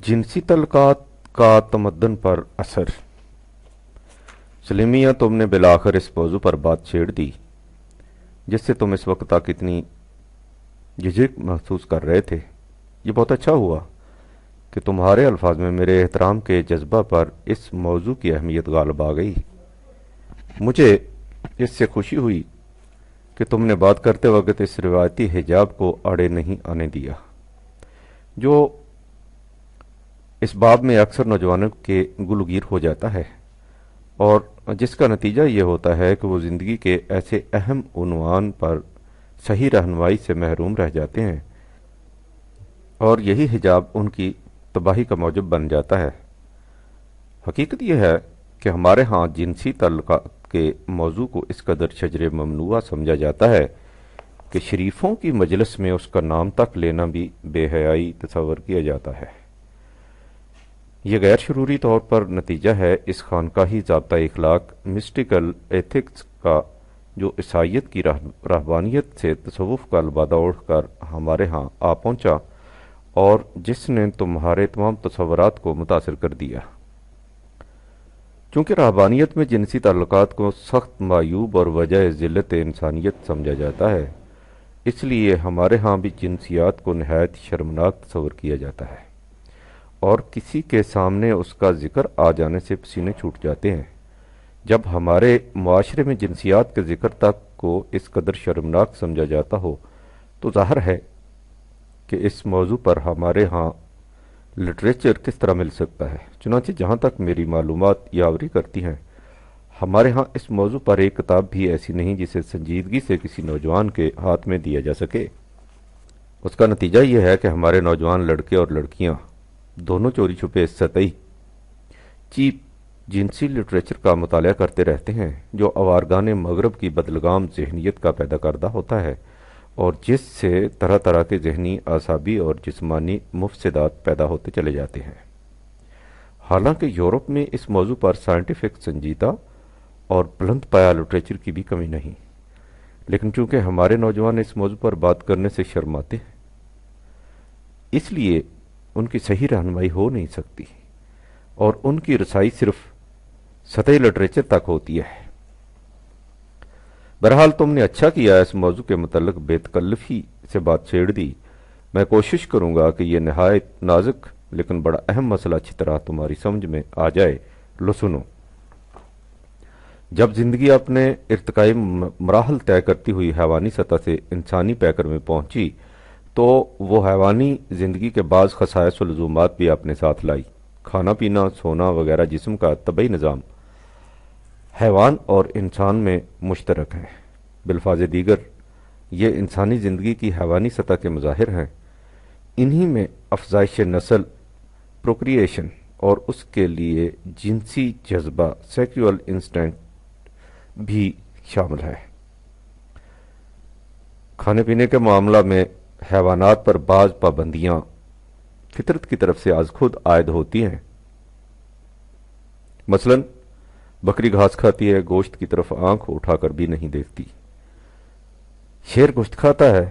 جنسی تعلقات کا تمدن پر اثر۔ سلیمیہ، تم نے بالآخر اس موضوع پر بات چھیڑ دی جس سے تم اس وقت تک اتنی جھجک محسوس کر رہے تھے۔ یہ بہت اچھا ہوا کہ تمہارے الفاظ میں میرے احترام کے جذبہ پر اس موضوع کی اہمیت غالب آ گئی۔ مجھے اس سے خوشی ہوئی کہ تم نے بات کرتے وقت اس روایتی حجاب کو اڑے نہیں آنے دیا جو اس باب میں اکثر نوجوانوں کے گلوگیر ہو جاتا ہے، اور جس کا نتیجہ یہ ہوتا ہے کہ وہ زندگی کے ایسے اہم عنوان پر صحیح رہنمائی سے محروم رہ جاتے ہیں، اور یہی حجاب ان کی تباہی کا موجب بن جاتا ہے۔ حقیقت یہ ہے کہ ہمارے ہاں جنسی تعلقات کے موضوع کو اس قدر شجر ممنوعہ سمجھا جاتا ہے کہ شریفوں کی مجلس میں اس کا نام تک لینا بھی بے حیائی تصور کیا جاتا ہے۔ یہ غیر شعوری طور پر نتیجہ ہے اس خانقاہی ضابطہ اخلاق مسٹیکل ایتھکس کا جو عیسائیت کی رہبانیت سے تصوف کا لبادہ اوڑھ کر ہمارے ہاں آ پہنچا اور جس نے تمہارے تمام تصورات کو متاثر کر دیا۔ چونکہ رہبانیت میں جنسی تعلقات کو سخت معیوب اور وجہ ذلت انسانیت سمجھا جاتا ہے، اس لیے ہمارے ہاں بھی جنسیات کو نہایت شرمناک تصور کیا جاتا ہے، اور کسی کے سامنے اس کا ذکر آ جانے سے پسینے چھوٹ جاتے ہیں۔ جب ہمارے معاشرے میں جنسیات کے ذکر تک کو اس قدر شرمناک سمجھا جاتا ہو تو ظاہر ہے کہ اس موضوع پر ہمارے ہاں لٹریچر کس طرح مل سکتا ہے۔ چنانچہ جہاں تک میری معلومات یاوری کرتی ہیں، ہمارے ہاں اس موضوع پر ایک کتاب بھی ایسی نہیں جسے سنجیدگی سے کسی نوجوان کے ہاتھ میں دیا جا سکے۔ اس کا نتیجہ یہ ہے کہ ہمارے نوجوان لڑکے اور لڑکیاں دونوں چوری چھپے سطحی چیپ جنسی لٹریچر کا مطالعہ کرتے رہتے ہیں جو آوارگان مغرب کی بدلگام ذہنیت کا پیدا کردہ ہوتا ہے اور جس سے طرح طرح کے ذہنی، اعصابی اور جسمانی مفسدات پیدا ہوتے چلے جاتے ہیں۔ حالانکہ یورپ میں اس موضوع پر سائنٹیفک سنجیدہ اور بلند پایہ لٹریچر کی بھی کمی نہیں، لیکن چونکہ ہمارے نوجوان اس موضوع پر بات کرنے سے شرماتے ہیں، اس لیے ان کی صحیح رہنمائی ہو نہیں سکتی اور ان کی رسائی صرف سطحی لٹریچر تک ہوتی ہے۔ بہرحال تم نے اچھا کیا اس موضوع کے متعلق بے تکلفی سے بات چھیڑ دی۔ میں کوشش کروں گا کہ یہ نہایت نازک لیکن بڑا اہم مسئلہ اچھی طرح تمہاری سمجھ میں آ جائے۔ لو سنو۔ جب زندگی اپنے ارتقائی مراحل طے کرتی ہوئی حیوانی سطح سے انسانی پیکر میں پہنچی تو وہ حیوانی زندگی کے بعض خصائص و لزومات بھی اپنے ساتھ لائی۔ کھانا پینا، سونا وغیرہ جسم کا طبعی نظام حیوان اور انسان میں مشترک ہے۔ بالفاظ دیگر یہ انسانی زندگی کی حیوانی سطح کے مظاہر ہیں۔ انہی میں افزائش نسل، پروکریشن اور اس کے لیے جنسی جذبہ، سیکسول انسٹنکٹ بھی شامل ہے۔ کھانے پینے کے معاملہ میں حیوانات پر بعض پابندیاں فطرت کی طرف سے از خود عائد ہوتی ہیں۔ مثلا بکری گھاس کھاتی ہے، گوشت کی طرف آنکھ اٹھا کر بھی نہیں دیکھتی۔ شیر گوشت کھاتا ہے،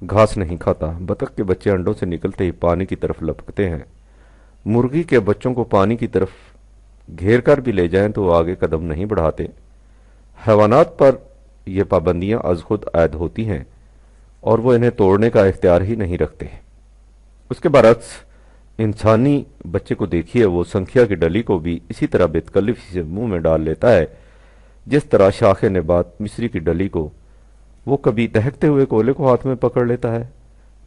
گھاس نہیں کھاتا۔ بطخ کے بچے انڈوں سے نکلتے ہی پانی کی طرف لپکتے ہیں۔ مرغی کے بچوں کو پانی کی طرف گھیر کر بھی لے جائیں تو وہ آگے قدم نہیں بڑھاتے۔ حیوانات پر یہ پابندیاں از خود عائد ہوتی ہیں اور وہ انہیں توڑنے کا اختیار ہی نہیں رکھتے۔ اس کے برعکس انسانی بچے کو دیکھیے، وہ سنکھیا کی ڈلی کو بھی اسی طرح بے تکلفی سے منہ میں ڈال لیتا ہے جس طرح شاخ نبات مصری کی ڈلی کو وہ کبھی دہکتے ہوئے کوئلے کو ہاتھ میں پکڑ لیتا ہے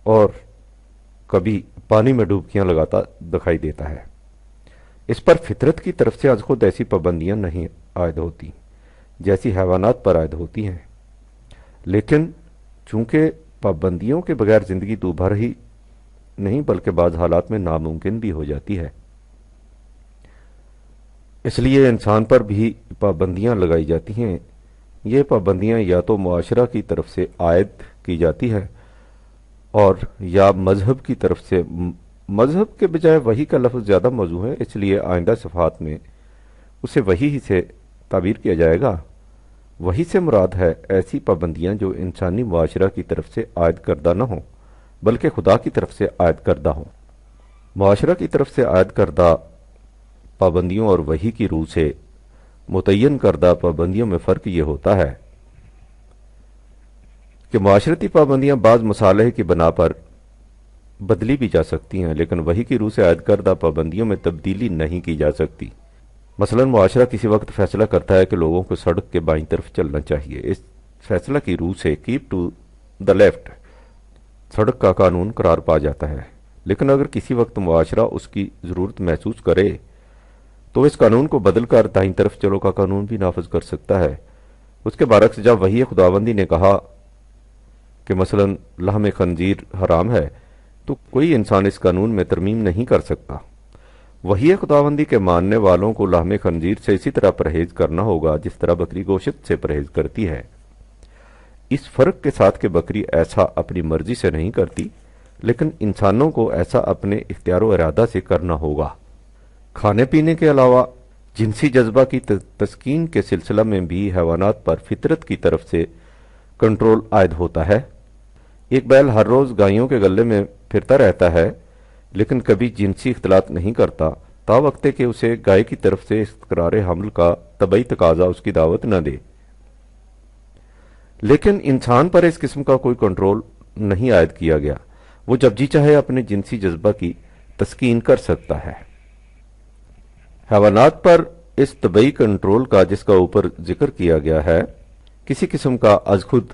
اور کبھی پانی میں ڈوبکیاں لگاتا دکھائی دیتا ہے۔ اس پر فطرت کی طرف سے از خود ایسی پابندیاں نہیں عائد ہوتی جیسی حیوانات پر عائد ہوتی ہیں، لیکن چونکہ پابندیوں کے بغیر زندگی دوبھر ہی نہیں بلکہ بعض حالات میں ناممکن بھی ہو جاتی ہے، اس لیے انسان پر بھی پابندیاں لگائی جاتی ہیں۔ یہ پابندیاں یا تو معاشرہ کی طرف سے عائد کی جاتی ہیں اور یا مذہب کی طرف سے۔ مذہب کے بجائے وحی کا لفظ زیادہ موزوں ہے، اس لیے آئندہ صفحات میں اسے وحی ہی سے تعبیر کیا جائے گا۔ وحی سے مراد ہے ایسی پابندیاں جو انسانی معاشرہ کی طرف سے عائد کردہ نہ ہوں بلکہ خدا کی طرف سے عائد کردہ ہوں۔ معاشرہ کی طرف سے عائد کردہ پابندیوں اور وحی کی روح سے متعین کردہ پابندیوں میں فرق یہ ہوتا ہے کہ معاشرتی پابندیاں بعض مصالح کی بنا پر بدلی بھی جا سکتی ہیں، لیکن وحی کی روح سے عائد کردہ پابندیوں میں تبدیلی نہیں کی جا سکتی۔ مثلا معاشرہ کسی وقت فیصلہ کرتا ہے کہ لوگوں کو سڑک کے بائیں طرف چلنا چاہیے، اس فیصلہ کی روح سے کیپ ٹو دا لیفٹ سڑک کا قانون قرار پا جاتا ہے، لیکن اگر کسی وقت معاشرہ اس کی ضرورت محسوس کرے تو اس قانون کو بدل کر دائیں طرف چلو کا قانون بھی نافذ کر سکتا ہے۔ اس کے برعکس جب وحی خداوندی نے کہا کہ مثلا لحم خنزیر حرام ہے تو کوئی انسان اس قانون میں ترمیم نہیں کر سکتا۔ وحی خداوندی کے ماننے والوں کو لحم خنزیر سے اسی طرح پرہیز کرنا ہوگا جس طرح بکری گوشت سے پرہیز کرتی ہے، اس فرق کے ساتھ کہ بکری ایسا اپنی مرضی سے نہیں کرتی، لیکن انسانوں کو ایسا اپنے اختیار و ارادہ سے کرنا ہوگا۔ کھانے پینے کے علاوہ جنسی جذبہ کی تسکین کے سلسلہ میں بھی حیوانات پر فطرت کی طرف سے کنٹرول عائد ہوتا ہے۔ ایک بیل ہر روز گائیوں کے گلے میں پھرتا رہتا ہے لیکن کبھی جنسی اختلاط نہیں کرتا تا وقت کہ اسے گائے کی طرف سے استقرار حمل کا طبعی تقاضا اس کی دعوت نہ دے۔ لیکن انسان پر اس قسم کا کوئی کنٹرول نہیں عائد کیا گیا، وہ جب جی چاہے اپنے جنسی جذبہ کی تسکین کر سکتا ہے۔ حیوانات پر اس طبعی کنٹرول کا جس کا اوپر ذکر کیا گیا ہے کسی قسم کا از خود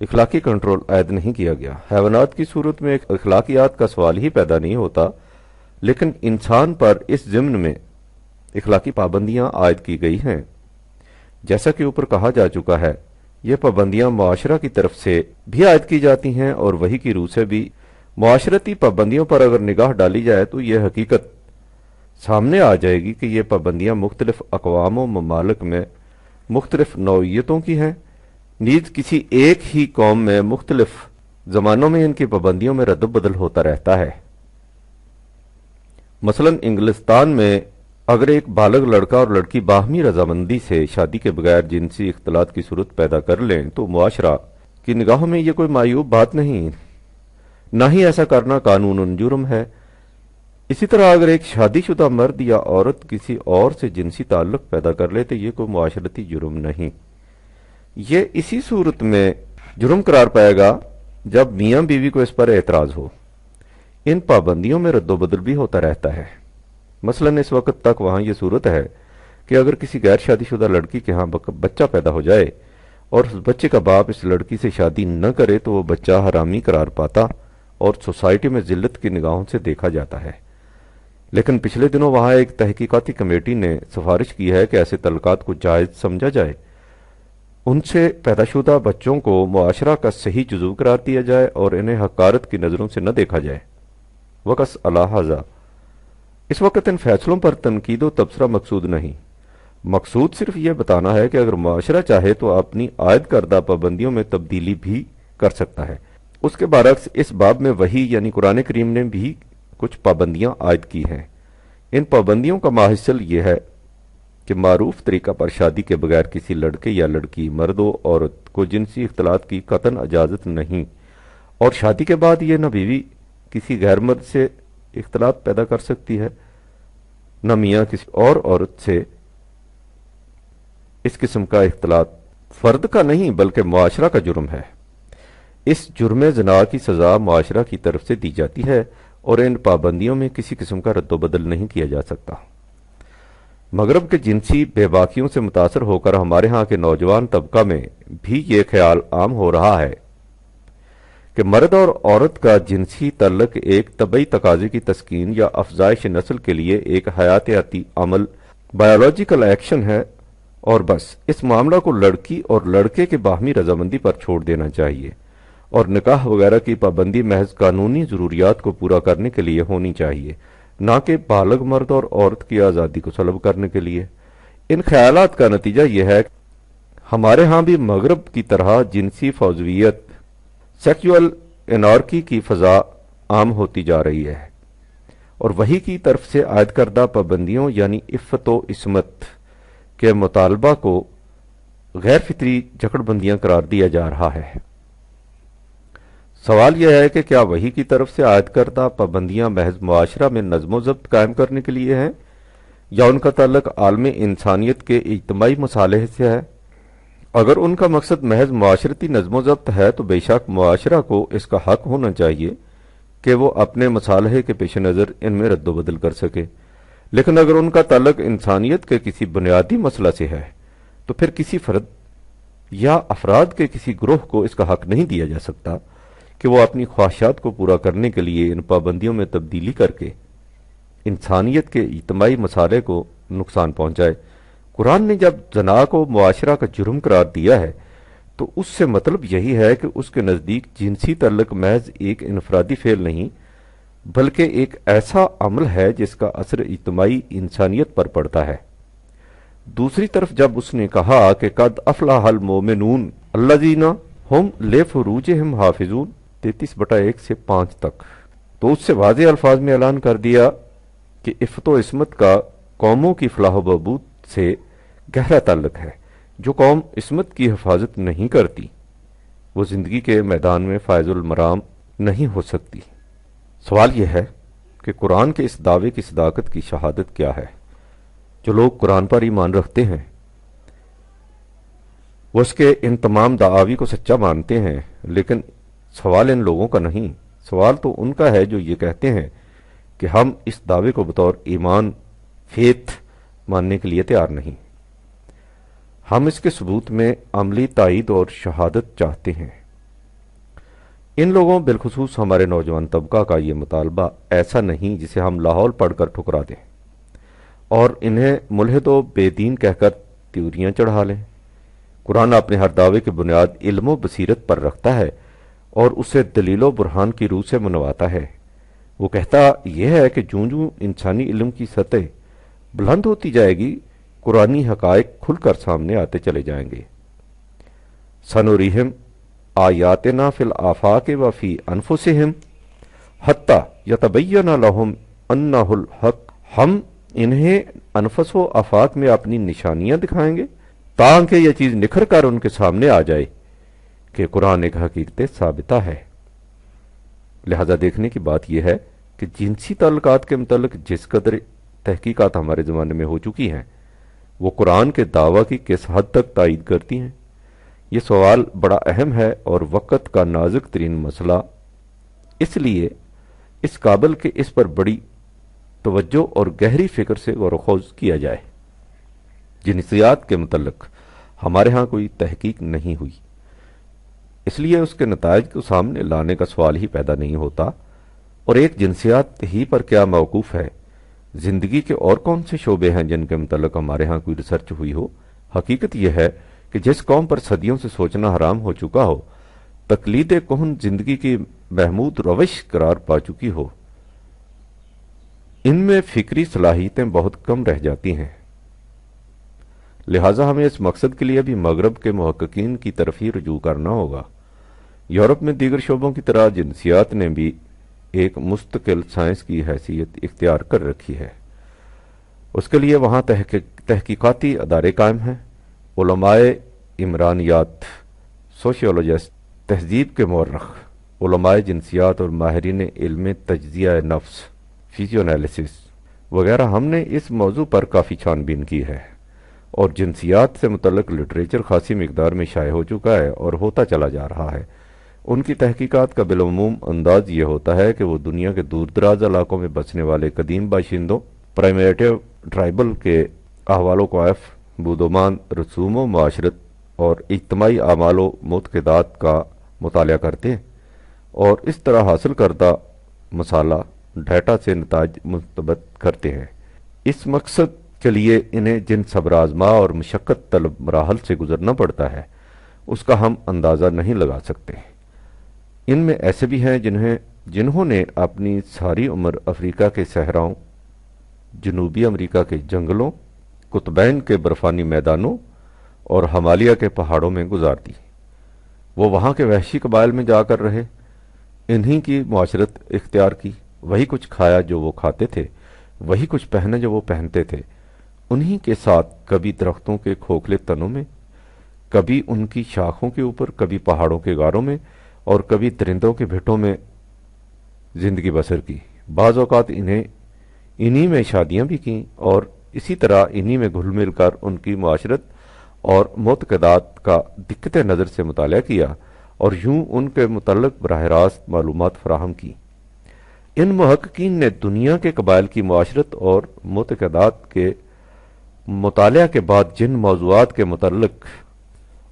اخلاقی کنٹرول عائد نہیں کیا گیا۔ حیوانات کی صورت میں اخلاقیات کا سوال ہی پیدا نہیں ہوتا، لیکن انسان پر اس ضمن میں اخلاقی پابندیاں عائد کی گئی ہیں۔ جیسا کہ اوپر کہا جا چکا ہے، یہ پابندیاں معاشرہ کی طرف سے بھی عائد کی جاتی ہیں اور وحی کی روح سے بھی۔ معاشرتی پابندیوں پر اگر نگاہ ڈالی جائے تو یہ حقیقت سامنے آ جائے گی کہ یہ پابندیاں مختلف اقوام و ممالک میں مختلف نوعیتوں کی ہیں، نیز کسی ایک ہی قوم میں مختلف زمانوں میں ان کی پابندیوں میں رد و بدل ہوتا رہتا ہے۔ مثلا انگلستان میں اگر ایک بالغ لڑکا اور لڑکی باہمی رضامندی سے شادی کے بغیر جنسی اختلاط کی صورت پیدا کر لیں تو معاشرہ کی نگاہوں میں یہ کوئی معیوب بات نہیں، نہ ہی ایسا کرنا قانون جرم ہے۔ اسی طرح اگر ایک شادی شدہ مرد یا عورت کسی اور سے جنسی تعلق پیدا کر لے تو یہ کوئی معاشرتی جرم نہیں، یہ اسی صورت میں جرم قرار پائے گا جب میاں بیوی کو اس پر اعتراض ہو۔ ان پابندیوں میں رد و بدل بھی ہوتا رہتا ہے۔ مثلا اس وقت تک وہاں یہ صورت ہے کہ اگر کسی غیر شادی شدہ لڑکی کے ہاں بچہ پیدا ہو جائے اور اس بچے کا باپ اس لڑکی سے شادی نہ کرے تو وہ بچہ حرامی قرار پاتا اور سوسائٹی میں ذلت کی نگاہوں سے دیکھا جاتا ہے۔ لیکن پچھلے دنوں وہاں ایک تحقیقاتی کمیٹی نے سفارش کی ہے کہ ایسے تعلقات کو جائز سمجھا جائے، ان سے پیدا شدہ بچوں کو معاشرہ کا صحیح جزو قرار دیا جائے اور انہیں حقارت کی نظروں سے نہ دیکھا جائے۔ وقص الحاظہ اس وقت ان فیصلوں پر تنقید و تبصرہ مقصود نہیں، مقصود صرف یہ بتانا ہے کہ اگر معاشرہ چاہے تو اپنی عائد کردہ پابندیوں میں تبدیلی بھی کر سکتا ہے۔ اس کے برعکس اس باب میں وحی یعنی قرآن کریم نے بھی کچھ پابندیاں عائد کی ہیں۔ ان پابندیوں کا ماحصل یہ ہے کہ معروف طریقہ پر شادی کے بغیر کسی لڑکے یا لڑکی، مرد و عورت کو جنسی اختلاط کی قطعاً اجازت نہیں، اور شادی کے بعد یہ نہ بیوی کسی غیر مرد سے اختلاط پیدا کر سکتی ہے نہ میاں کسی اور عورت سے۔ اس قسم کا اختلاط فرد کا نہیں بلکہ معاشرہ کا جرم ہے۔ اس جرم زنا کی سزا معاشرہ کی طرف سے دی جاتی ہے اور ان پابندیوں میں کسی قسم کا رد و بدل نہیں کیا جا سکتا۔ مغرب کے جنسی بے باکیوں سے متاثر ہو کر ہمارے ہاں کے نوجوان طبقہ میں بھی یہ خیال عام ہو رہا ہے کہ مرد اور عورت کا جنسی تعلق ایک طبعی تقاضے کی تسکین یا افزائش نسل کے لیے ایک حیاتیاتی عمل، بایولوجیکل ایکشن ہے، اور بس اس معاملہ کو لڑکی اور لڑکے کے باہمی رضامندی پر چھوڑ دینا چاہیے، اور نکاح وغیرہ کی پابندی محض قانونی ضروریات کو پورا کرنے کے لیے ہونی چاہیے، نہ کہ بالغ مرد اور عورت کی آزادی کو سلب کرنے کے لیے۔ ان خیالات کا نتیجہ یہ ہے کہ ہمارے ہاں بھی مغرب کی طرح جنسی فوضویت، سیکسول انارکی کی فضا عام ہوتی جا رہی ہے، اور وحی کی طرف سے عائد کردہ پابندیوں یعنی عفت و عصمت کے مطالبہ کو غیر فطری جکڑ بندیاں قرار دیا جا رہا ہے۔ سوال یہ ہے کہ کیا وحی کی طرف سے عائد کردہ پابندیاں محض معاشرہ میں نظم و ضبط قائم کرنے کے لیے ہیں یا ان کا تعلق عالم انسانیت کے اجتماعی مصالح سے ہے؟ اگر ان کا مقصد محض معاشرتی نظم و ضبط ہے تو بے شک معاشرہ کو اس کا حق ہونا چاہیے کہ وہ اپنے مصالحے کے پیش نظر ان میں رد و بدل کر سکے، لیکن اگر ان کا تعلق انسانیت کے کسی بنیادی مسئلہ سے ہے تو پھر کسی فرد یا افراد کے کسی گروہ کو اس کا حق نہیں دیا جا سکتا کہ وہ اپنی خواہشات کو پورا کرنے کے لیے ان پابندیوں میں تبدیلی کر کے انسانیت کے اجتماعی مسالے کو نقصان پہنچائے۔ قرآن نے جب زنا کو معاشرہ کا جرم قرار دیا ہے تو اس سے مطلب یہی ہے کہ اس کے نزدیک جنسی تعلق محض ایک انفرادی فعل نہیں بلکہ ایک ایسا عمل ہے جس کا اثر اجتماعی انسانیت پر پڑتا ہے۔ دوسری طرف جب اس نے کہا کہ قد افلح المومنون الذین ہم لفروجہم حافظون 33/1 سے 5 تک، تو اس سے واضح الفاظ میں اعلان کر دیا کہ عفت و عصمت کا قوموں کی فلاح و بہبود سے گہرا تعلق ہے۔ جو قوم عصمت کی حفاظت نہیں کرتی وہ زندگی کے میدان میں فائز المرام نہیں ہو سکتی۔ سوال یہ ہے کہ قرآن کے اس دعوے کی صداقت کی شہادت کیا ہے؟ جو لوگ قرآن پر ایمان رکھتے ہیں وہ اس کے ان تمام دعاوی کو سچا مانتے ہیں، لیکن سوال ان لوگوں کا نہیں، سوال تو ان کا ہے جو یہ کہتے ہیں کہ ہم اس دعوے کو بطور ایمان فیتھ ماننے کے لیے تیار نہیں، ہم اس کے ثبوت میں عملی تائید اور شہادت چاہتے ہیں۔ ان لوگوں بالخصوص ہمارے نوجوان طبقہ کا یہ مطالبہ ایسا نہیں جسے ہم لاہور پڑھ کر ٹھکرا دیں اور انہیں ملحد و بے دین کہہ کر تیوریاں چڑھا لیں۔ قرآن اپنے ہر دعوے کی بنیاد علم و بصیرت پر رکھتا ہے اور اسے دلیل و برہان کی روح سے منواتا ہے۔ وہ کہتا یہ ہے کہ جوں جوں انسانی علم کی سطح بلند ہوتی جائے گی قرآنی حقائق کھل کر سامنے آتے چلے جائیں گے۔ سنوریہم آیاتنا فی الآفاق و فی انفسہم حتی یتبین لہم انہ الحق، ہم انہیں انفس و آفاق میں اپنی نشانیاں دکھائیں گے تاکہ یہ چیز نکھر کر ان کے سامنے آ جائے کہ قرآن ایک حقیقت ثابتہ ہے۔ لہذا دیکھنے کی بات یہ ہے کہ جنسی تعلقات کے متعلق جس قدر تحقیقات ہمارے زمانے میں ہو چکی ہیں وہ قرآن کے دعویٰ کی کس حد تک تائید کرتی ہیں۔ یہ سوال بڑا اہم ہے اور وقت کا نازک ترین مسئلہ، اس لیے اس قابل کہ اس پر بڑی توجہ اور گہری فکر سے غور و خوض کیا جائے۔ جنسیات کے متعلق ہمارے ہاں کوئی تحقیق نہیں ہوئی، اس لیے اس کے نتائج کو سامنے لانے کا سوال ہی پیدا نہیں ہوتا، اور ایک جنسیات ہی پر کیا موقوف ہے؟ زندگی کے اور کون سے شعبے ہیں جن کے متعلق ہمارے ہاں کوئی ریسرچ ہوئی ہو؟ حقیقت یہ ہے کہ جس قوم پر صدیوں سے سوچنا حرام ہو چکا ہو، تقلید کہن زندگی کی محمود روش قرار پا چکی ہو، ان میں فکری صلاحیتیں بہت کم رہ جاتی ہیں۔ لہٰذا ہمیں اس مقصد کے لیے بھی مغرب کے محققین کی طرف ہی رجوع کرنا ہوگا۔ یورپ میں دیگر شعبوں کی طرح جنسیات نے بھی ایک مستقل سائنس کی حیثیت اختیار کر رکھی ہے۔ اس کے لیے وہاں تحقیقاتی ادارے قائم ہیں، علماء عمرانیات، سوشیولوجسٹ، تہذیب کے مورخ، علماء جنسیات اور ماہرین علم تجزیہ نفس، فیزیونالیسس وغیرہ۔ ہم نے اس موضوع پر کافی چھان بین کی ہے اور جنسیات سے متعلق لٹریچر خاصی مقدار میں شائع ہو چکا ہے اور ہوتا چلا جا رہا ہے۔ ان کی تحقیقات کا بالعموم انداز یہ ہوتا ہے کہ وہ دنیا کے دور دراز علاقوں میں بسنے والے قدیم باشندوں، پرائمیٹیو ٹرائبل کے احوال و قوائف، بودمان، رسوم و معاشرت اور اجتماعی اعمال و معتقدات کا مطالعہ کرتے ہیں اور اس طرح حاصل کردہ مسالہ ڈیٹا سے نتائج مستبد کرتے ہیں۔ اس مقصد کے لیے انہیں جن صبر آزما اور مشقت طلب مراحل سے گزرنا پڑتا ہے اس کا ہم اندازہ نہیں لگا سکتے۔ ان میں ایسے بھی ہیں جنہوں نے اپنی ساری عمر افریقہ کے صحراؤں، جنوبی امریکہ کے جنگلوں، قطبین کے برفانی میدانوں اور ہمالیہ کے پہاڑوں میں گزار دی۔ وہ وہاں کے وحشی قبائل میں جا کر رہے، انہی کی معاشرت اختیار کی، وہی کچھ کھایا جو وہ کھاتے تھے، وہی کچھ پہنے جو وہ پہنتے تھے، انہی کے ساتھ کبھی درختوں کے کھوکھلے تنوں میں، کبھی ان کی شاخوں کے اوپر، کبھی پہاڑوں کے غاروں میں، اور کبھی درندوں کے بھیٹوں میں زندگی بسر کی۔ بعض اوقات انہی میں شادیاں بھی کیں اور اسی طرح انہی میں گھل مل کر ان کی معاشرت اور معتقدات کا دقت نظر سے مطالعہ کیا اور یوں ان کے متعلق براہ راست معلومات فراہم کی۔ ان محققین نے دنیا کے قبائل کی معاشرت اور معتقدات کے مطالعہ کے بعد جن موضوعات کے متعلق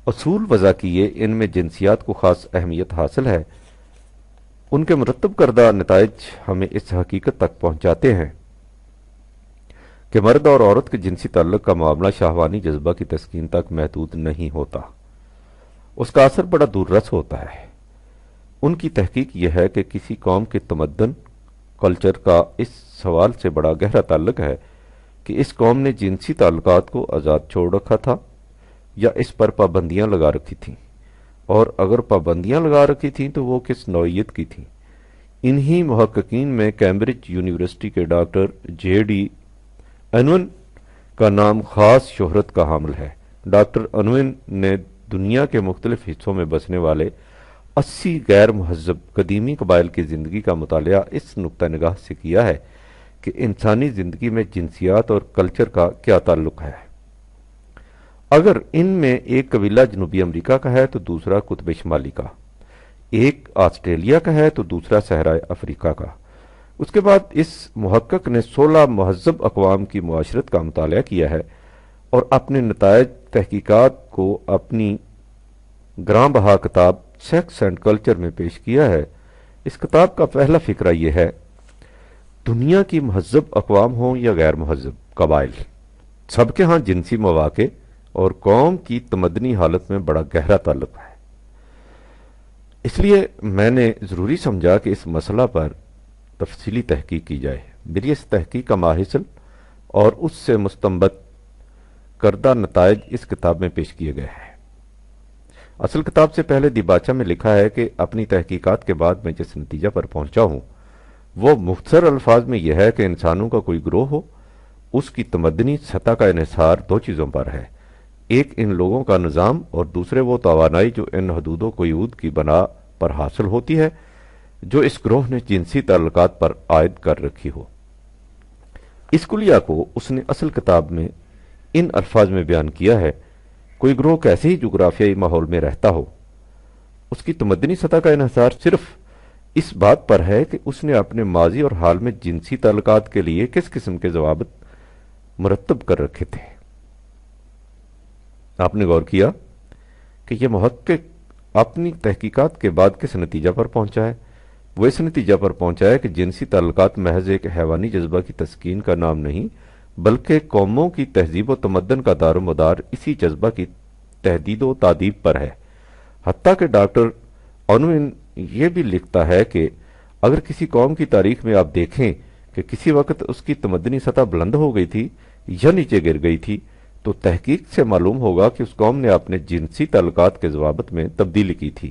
اصول وضع کیے ان میں جنسیات کو خاص اہمیت حاصل ہے، ان کے مرتب کردہ نتائج ہمیں اس حقیقت تک پہنچاتے ہیں کہ مرد اور عورت کے جنسی تعلق کا معاملہ شہوانی جذبہ کی تسکین تک محدود نہیں ہوتا، اس کا اثر بڑا دور رس ہوتا ہے۔ ان کی تحقیق یہ ہے کہ کسی قوم کے تمدن کلچر کا اس سوال سے بڑا گہرا تعلق ہے کہ اس قوم نے جنسی تعلقات کو آزاد چھوڑ رکھا تھا یا اس پر پابندیاں لگا رکھی تھیں، اور اگر پابندیاں لگا رکھی تھیں تو وہ کس نوعیت کی تھیں۔ انہی محققین میں کیمبرج یونیورسٹی کے ڈاکٹر جے ڈی انون کا نام خاص شہرت کا حامل ہے۔ ڈاکٹر انون نے دنیا کے مختلف حصوں میں بسنے والے 80 غیر مہذب قدیمی قبائل کی زندگی کا مطالعہ اس نقطہ نگاہ سے کیا ہے کہ انسانی زندگی میں جنسیات اور کلچر کا کیا تعلق ہے۔ اگر ان میں ایک قبیلہ جنوبی امریکہ کا ہے تو دوسرا قطب شمالی کا، ایک آسٹریلیا کا ہے تو دوسرا صحرائے افریقہ کا۔ اس کے بعد اس محقق نے 16 مہذب اقوام کی معاشرت کا مطالعہ کیا ہے اور اپنے نتائج تحقیقات کو اپنی گراں بہا کتاب سیکس اینڈ کلچر میں پیش کیا ہے۔ اس کتاب کا پہلا فقرہ یہ ہے: دنیا کی مہذب اقوام ہوں یا غیر مہذب قبائل، سب کے ہاں جنسی مواقع اور قوم کی تمدنی حالت میں بڑا گہرا تعلق ہے۔ اس لیے میں نے ضروری سمجھا کہ اس مسئلہ پر تفصیلی تحقیق کی جائے۔ میری اس تحقیق کا ماحصل اور اس سے مستنبط کردہ نتائج اس کتاب میں پیش کیے گئے ہیں۔ اصل کتاب سے پہلے دیباچہ میں لکھا ہے کہ اپنی تحقیقات کے بعد میں جس نتیجہ پر پہنچا ہوں وہ مختصر الفاظ میں یہ ہے کہ انسانوں کا کوئی گروہ ہو، اس کی تمدنی سطح کا انحصار دو چیزوں پر ہے: ایک ان لوگوں کا نظام اور دوسرے وہ توانائی جو ان حدود و قیود کی بنا پر حاصل ہوتی ہے جو اس گروہ نے جنسی تعلقات پر عائد کر رکھی ہو۔ اس کلیہ کو اس نے اصل کتاب میں ان الفاظ میں بیان کیا ہے: کوئی گروہ کیسے ہی جغرافیائی ماحول میں رہتا ہو، اس کی تمدنی سطح کا انحصار صرف اس بات پر ہے کہ اس نے اپنے ماضی اور حال میں جنسی تعلقات کے لیے کس قسم کے ضوابط مرتب کر رکھے تھے۔ آپ نے غور کیا کہ یہ محقق اپنی تحقیقات کے بعد کس نتیجہ پر پہنچا ہے؟ وہ اس نتیجہ پر پہنچا ہے کہ جنسی تعلقات محض ایک حیوانی جذبہ کی تسکین کا نام نہیں بلکہ قوموں کی تہذیب و تمدن کا دار و مدار اسی جذبہ کی تحدید و تادیب پر ہے۔ حتیٰ کہ ڈاکٹر انون یہ بھی لکھتا ہے کہ اگر کسی قوم کی تاریخ میں آپ دیکھیں کہ کسی وقت اس کی تمدنی سطح بلند ہو گئی تھی یا نیچے گر گئی تھی تو تحقیق سے معلوم ہوگا کہ اس قوم نے اپنے جنسی تعلقات کے ضوابط میں تبدیلی کی تھی،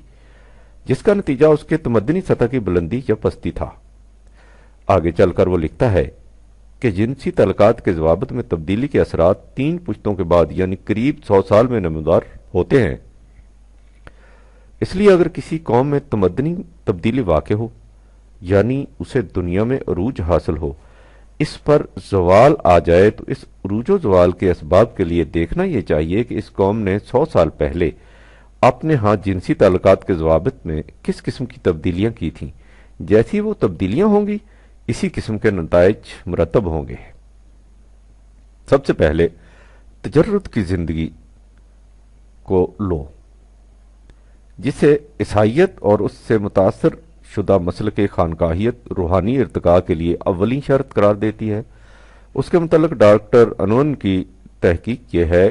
جس کا نتیجہ اس کے تمدنی سطح کی بلندی یا پستی تھا۔ آگے چل کر وہ لکھتا ہے کہ جنسی تعلقات کے ضوابط میں تبدیلی کے اثرات 3 پشتوں کے بعد یعنی قریب 100 سال میں نمودار ہوتے ہیں۔ اس لیے اگر کسی قوم میں تمدنی تبدیلی واقع ہو یعنی اسے دنیا میں عروج حاصل ہو، اس پر زوال آ جائے تو اس عروج و زوال کے اسباب کے لیے دیکھنا یہ چاہیے کہ اس قوم نے 100 سال پہلے اپنے ہاں جنسی تعلقات کے ضوابط میں کس قسم کی تبدیلیاں کی تھیں۔ جیسی وہ تبدیلیاں ہوں گی اسی قسم کے نتائج مرتب ہوں گے۔ سب سے پہلے تجرد کی زندگی کو لو، جسے عیسائیت اور اس سے متاثر شدہ مسلک خانقاہیت روحانی ارتقاء کے لیے اولین شرط قرار دیتی ہے۔ اس کے متعلق ڈاکٹر انون کی تحقیق یہ ہے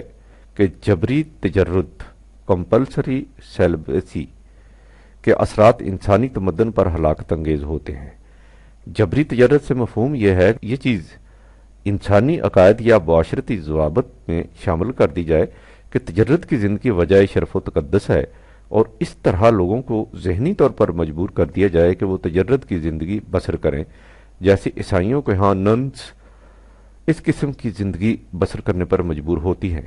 کہ جبری تجرد کمپلسری سیلیبسی کے اثرات انسانی تمدن پر ہلاکت انگیز ہوتے ہیں۔ جبری تجرد سے مفہوم یہ ہے کہ یہ چیز انسانی عقائد یا معاشرتی ضوابط میں شامل کر دی جائے کہ تجرد کی زندگی وجہ شرف و تقدس ہے، اور اس طرح لوگوں کو ذہنی طور پر مجبور کر دیا جائے کہ وہ تجرد کی زندگی بسر کریں، جیسے عیسائیوں کے ہاں ننس اس قسم کی زندگی بسر کرنے پر مجبور ہوتی ہیں۔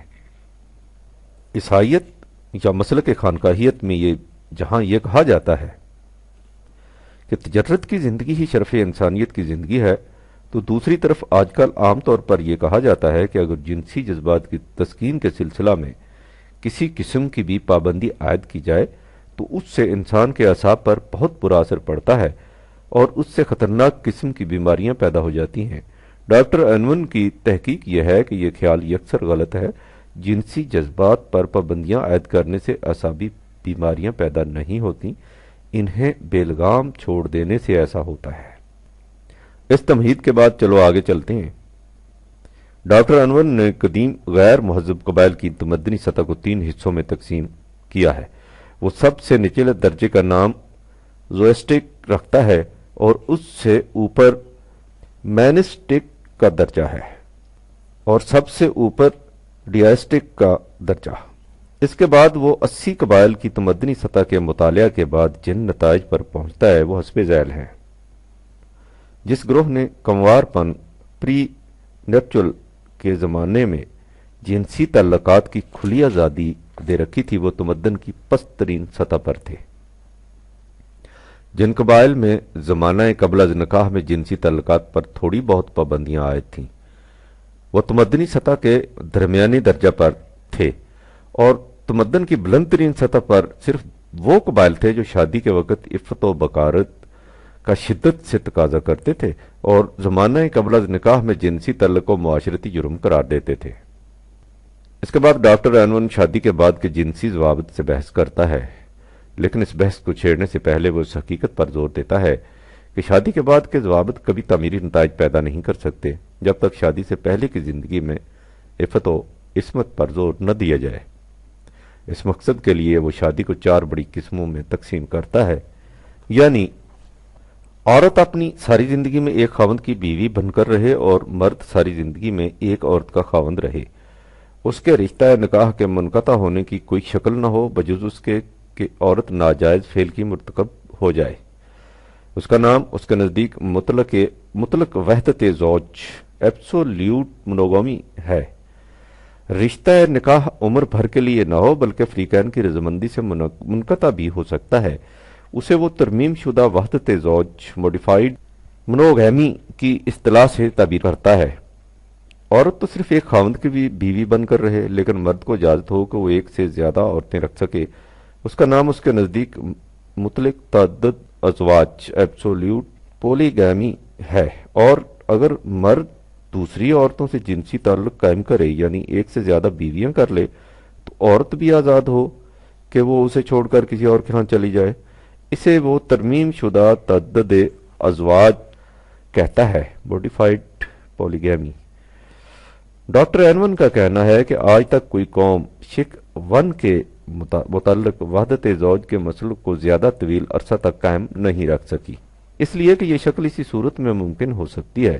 عیسائیت یا مسلک خانقاہیت میں یہ جہاں یہ کہا جاتا ہے کہ تجرد کی زندگی ہی شرف انسانیت کی زندگی ہے، تو دوسری طرف آج کل عام طور پر یہ کہا جاتا ہے کہ اگر جنسی جذبات کی تسکین کے سلسلہ میں کسی قسم کی بھی پابندی عائد کی جائے تو اس سے انسان کے اعصاب پر بہت برا اثر پڑتا ہے اور اس سے خطرناک قسم کی بیماریاں پیدا ہو جاتی ہیں۔ ڈاکٹر انون کی تحقیق یہ ہے کہ یہ خیال یکسر غلط ہے۔ جنسی جذبات پر پابندیاں عائد کرنے سے اعصابی بیماریاں پیدا نہیں ہوتی، انہیں بیلگام چھوڑ دینے سے ایسا ہوتا ہے۔ اس تمہید کے بعد چلو آگے چلتے ہیں۔ ڈاکٹر انور نے قدیم غیر مہذب قبائل کی تمدنی سطح کو 3 حصوں میں تقسیم کیا ہے۔ وہ سب سے نچلے درجے کا نام زوئسٹک رکھتا ہے اور اس سے اوپر مینسٹک کا درجہ ہے اور سب سے اوپر ڈیاسٹک کا درجہ۔ اس کے بعد وہ 80 قبائل کی تمدنی سطح کے مطالعہ کے بعد جن نتائج پر پہنچتا ہے وہ حسب ذیل ہیں۔ جس گروہ نے کموار پن پری نیپچل کے زمانے میں جنسی تعلقات کی کھلی آزادی دے رکھی تھی وہ تمدن کی پست ترین سطح پر تھے۔ جن قبائل میں زمانہ قبل از نکاح میں جنسی تعلقات پر تھوڑی بہت پابندیاں عائد تھیں وہ تمدنی سطح کے درمیانی درجہ پر تھے، اور تمدن کی بلند ترین سطح پر صرف وہ قبائل تھے جو شادی کے وقت عفت و بکارت کا شدت سے تقاضا کرتے تھے اور زمانہ قبل از نکاح میں جنسی تعلق کو معاشرتی جرم قرار دیتے تھے۔ اس کے بعد ڈاکٹر انون شادی کے بعد کے جنسی ضوابط سے بحث کرتا ہے، لیکن اس بحث کو چھیڑنے سے پہلے وہ اس حقیقت پر زور دیتا ہے کہ شادی کے بعد کے ضوابط کبھی تعمیری نتائج پیدا نہیں کر سکتے جب تک شادی سے پہلے کی زندگی میں عفت و عصمت پر زور نہ دیا جائے۔ اس مقصد کے لیے وہ شادی کو 4 بڑی قسموں میں تقسیم کرتا ہے، یعنی عورت اپنی ساری زندگی میں ایک خاوند کی بیوی بن کر رہے اور مرد ساری زندگی میں ایک عورت کا خاوند رہے۔ اس کے رشتہ نکاح کے منقطع ہونے کی کوئی شکل نہ ہو بجز اس کے کہ عورت ناجائز فعل کی مرتکب ہو جائے۔ اس کا نام اس کے نزدیک مطلق وحدت زوج ایبسولیوٹ منوگامی ہے۔ رشتہ نکاح عمر بھر کے لیے نہ ہو بلکہ فریقین کی رضامندی سے منقطع بھی ہو سکتا ہے۔ اسے وہ ترمیم شدہ وحدت زوج موڈیفائیڈ منوگامی کی اصطلاح سے تعبیر کرتا ہے۔ عورت تو صرف ایک خاوند کی بھی بیوی بن کر رہے لیکن مرد کو اجازت ہو کہ وہ ایک سے زیادہ عورتیں رکھ سکے۔ اس کا نام اس کے نزدیک مطلق تعدد ازواج ایبسولیوٹ پولیگامی ہے، اور اگر مرد دوسری عورتوں سے جنسی تعلق قائم کرے یعنی ایک سے زیادہ بیویاں کر لے تو عورت بھی آزاد ہو کہ وہ اسے چھوڑ کر کسی اور کے ہاں چلی جائے۔ اسے وہ ترمیم شدہ تعدد ازواج کہتا ہے، موڈیفائڈ پولیگامی۔ ڈاکٹر انون کا کہنا ہے کہ آج تک کوئی قوم شک 1 کے متعلق وحدت زوج کے مسئلے کو زیادہ طویل عرصہ تک قائم نہیں رکھ سکی، اس لیے کہ یہ شکل اسی صورت میں ممکن ہو سکتی ہے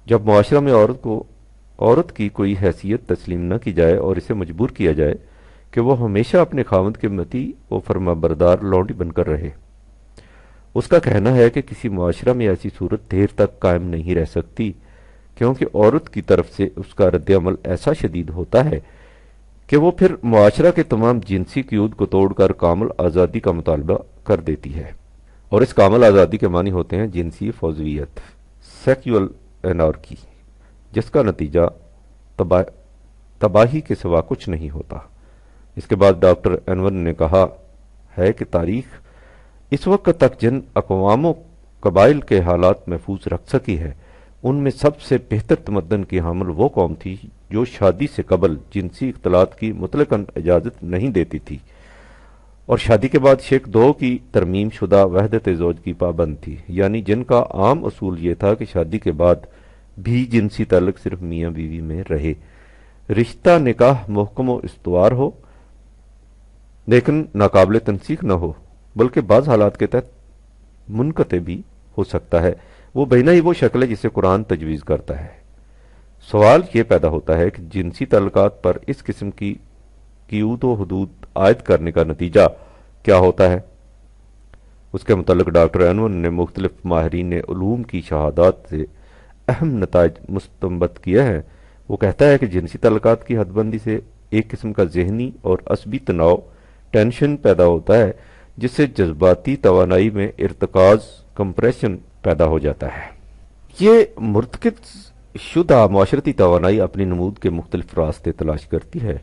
جب معاشرہ میں عورت کی کوئی حیثیت تسلیم نہ کی جائے اور اسے مجبور کیا جائے کہ وہ ہمیشہ اپنے خاوند کے مطیع و فرما بردار لونڈی بن کر رہے۔ اس کا کہنا ہے کہ کسی معاشرہ میں ایسی صورت دیر تک قائم نہیں رہ سکتی کیونکہ عورت کی طرف سے اس کا رد عمل ایسا شدید ہوتا ہے کہ وہ پھر معاشرہ کے تمام جنسی قیود کو توڑ کر کامل آزادی کا مطالبہ کر دیتی ہے، اور اس کامل آزادی کے معنی ہوتے ہیں جنسی فوضویت، سیکسول انارکی، جس کا نتیجہ تباہی کے سوا کچھ نہیں ہوتا۔ اس کے بعد ڈاکٹر انور نے کہا ہے کہ تاریخ اس وقت تک جن اقوام و قبائل کے حالات محفوظ رکھ سکی ہے ان میں سب سے بہتر تمدن کی حامل وہ قوم تھی جو شادی سے قبل جنسی اختلاط کی مطلقاً اجازت نہیں دیتی تھی اور شادی کے بعد شک 2 کی ترمیم شدہ وحدت زوج کی پابند تھی، یعنی جن کا عام اصول یہ تھا کہ شادی کے بعد بھی جنسی تعلق صرف میاں بیوی میں رہے، رشتہ نکاح محکم و استوار ہو لیکن ناقابل تنسیخ نہ ہو بلکہ بعض حالات کے تحت منقطع بھی ہو سکتا ہے۔ وہ بہینہ ہی وہ شکل ہے جسے قرآن تجویز کرتا ہے۔ سوال یہ پیدا ہوتا ہے کہ جنسی تعلقات پر اس قسم کی قیود و حدود عائد کرنے کا نتیجہ کیا ہوتا ہے؟ اس کے متعلق ڈاکٹر انون نے مختلف ماہرین علوم کی شہادات سے اہم نتائج مستنبط کیے ہیں۔ وہ کہتا ہے کہ جنسی تعلقات کی حد بندی سے ایک قسم کا ذہنی اور عصبی تناؤ ٹینشن پیدا ہوتا ہے جس سے جذباتی توانائی میں ارتکاز کمپریشن پیدا ہو جاتا ہے۔ یہ مرتکز شدہ معاشرتی توانائی اپنی نمود کے مختلف راستے تلاش کرتی ہے۔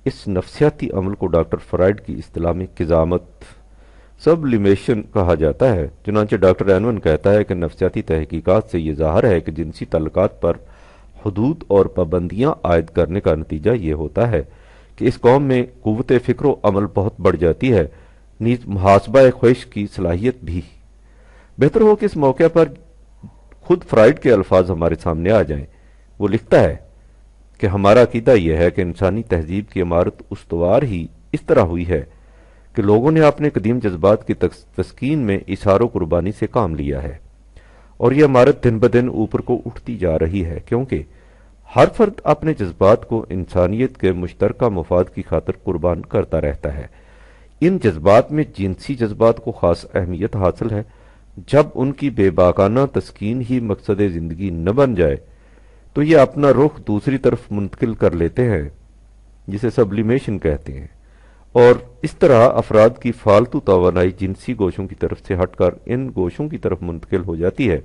اس نفسیاتی عمل کو ڈاکٹر فرائیڈ کی اصطلاح میں قزامت سبلیمیشن کہا جاتا ہے۔ چنانچہ ڈاکٹر اینون کہتا ہے کہ نفسیاتی تحقیقات سے یہ ظاہر ہے کہ جنسی تعلقات پر حدود اور پابندیاں عائد کرنے کا نتیجہ یہ ہوتا ہے کہ اس قوم میں قوت فکر و عمل بہت بڑھ جاتی ہے، نیز محاسبہ خواہش کی صلاحیت بھی۔ بہتر ہو کہ اس موقع پر خود فرائیڈ کے الفاظ ہمارے سامنے آ جائیں۔ وہ لکھتا ہے کہ ہمارا عقیدہ یہ ہے کہ انسانی تہذیب کی عمارت استوار ہی اس طرح ہوئی ہے کہ لوگوں نے اپنے قدیم جذبات کی تسکین میں اثار و قربانی سے کام لیا ہے، اور یہ عمارت دن بدن اوپر کو اٹھتی جا رہی ہے، کیونکہ ہر فرد اپنے جذبات کو انسانیت کے مشترکہ مفاد کی خاطر قربان کرتا رہتا ہے۔ ان جذبات میں جنسی جذبات کو خاص اہمیت حاصل ہے۔ جب ان کی بے باکانہ تسکین ہی مقصد زندگی نہ بن جائے تو یہ اپنا رخ دوسری طرف منتقل کر لیتے ہیں، جسے سبلیمیشن کہتے ہیں، اور اس طرح افراد کی فالتو توانائی جنسی گوشوں کی طرف سے ہٹ کر ان گوشوں کی طرف منتقل ہو جاتی ہے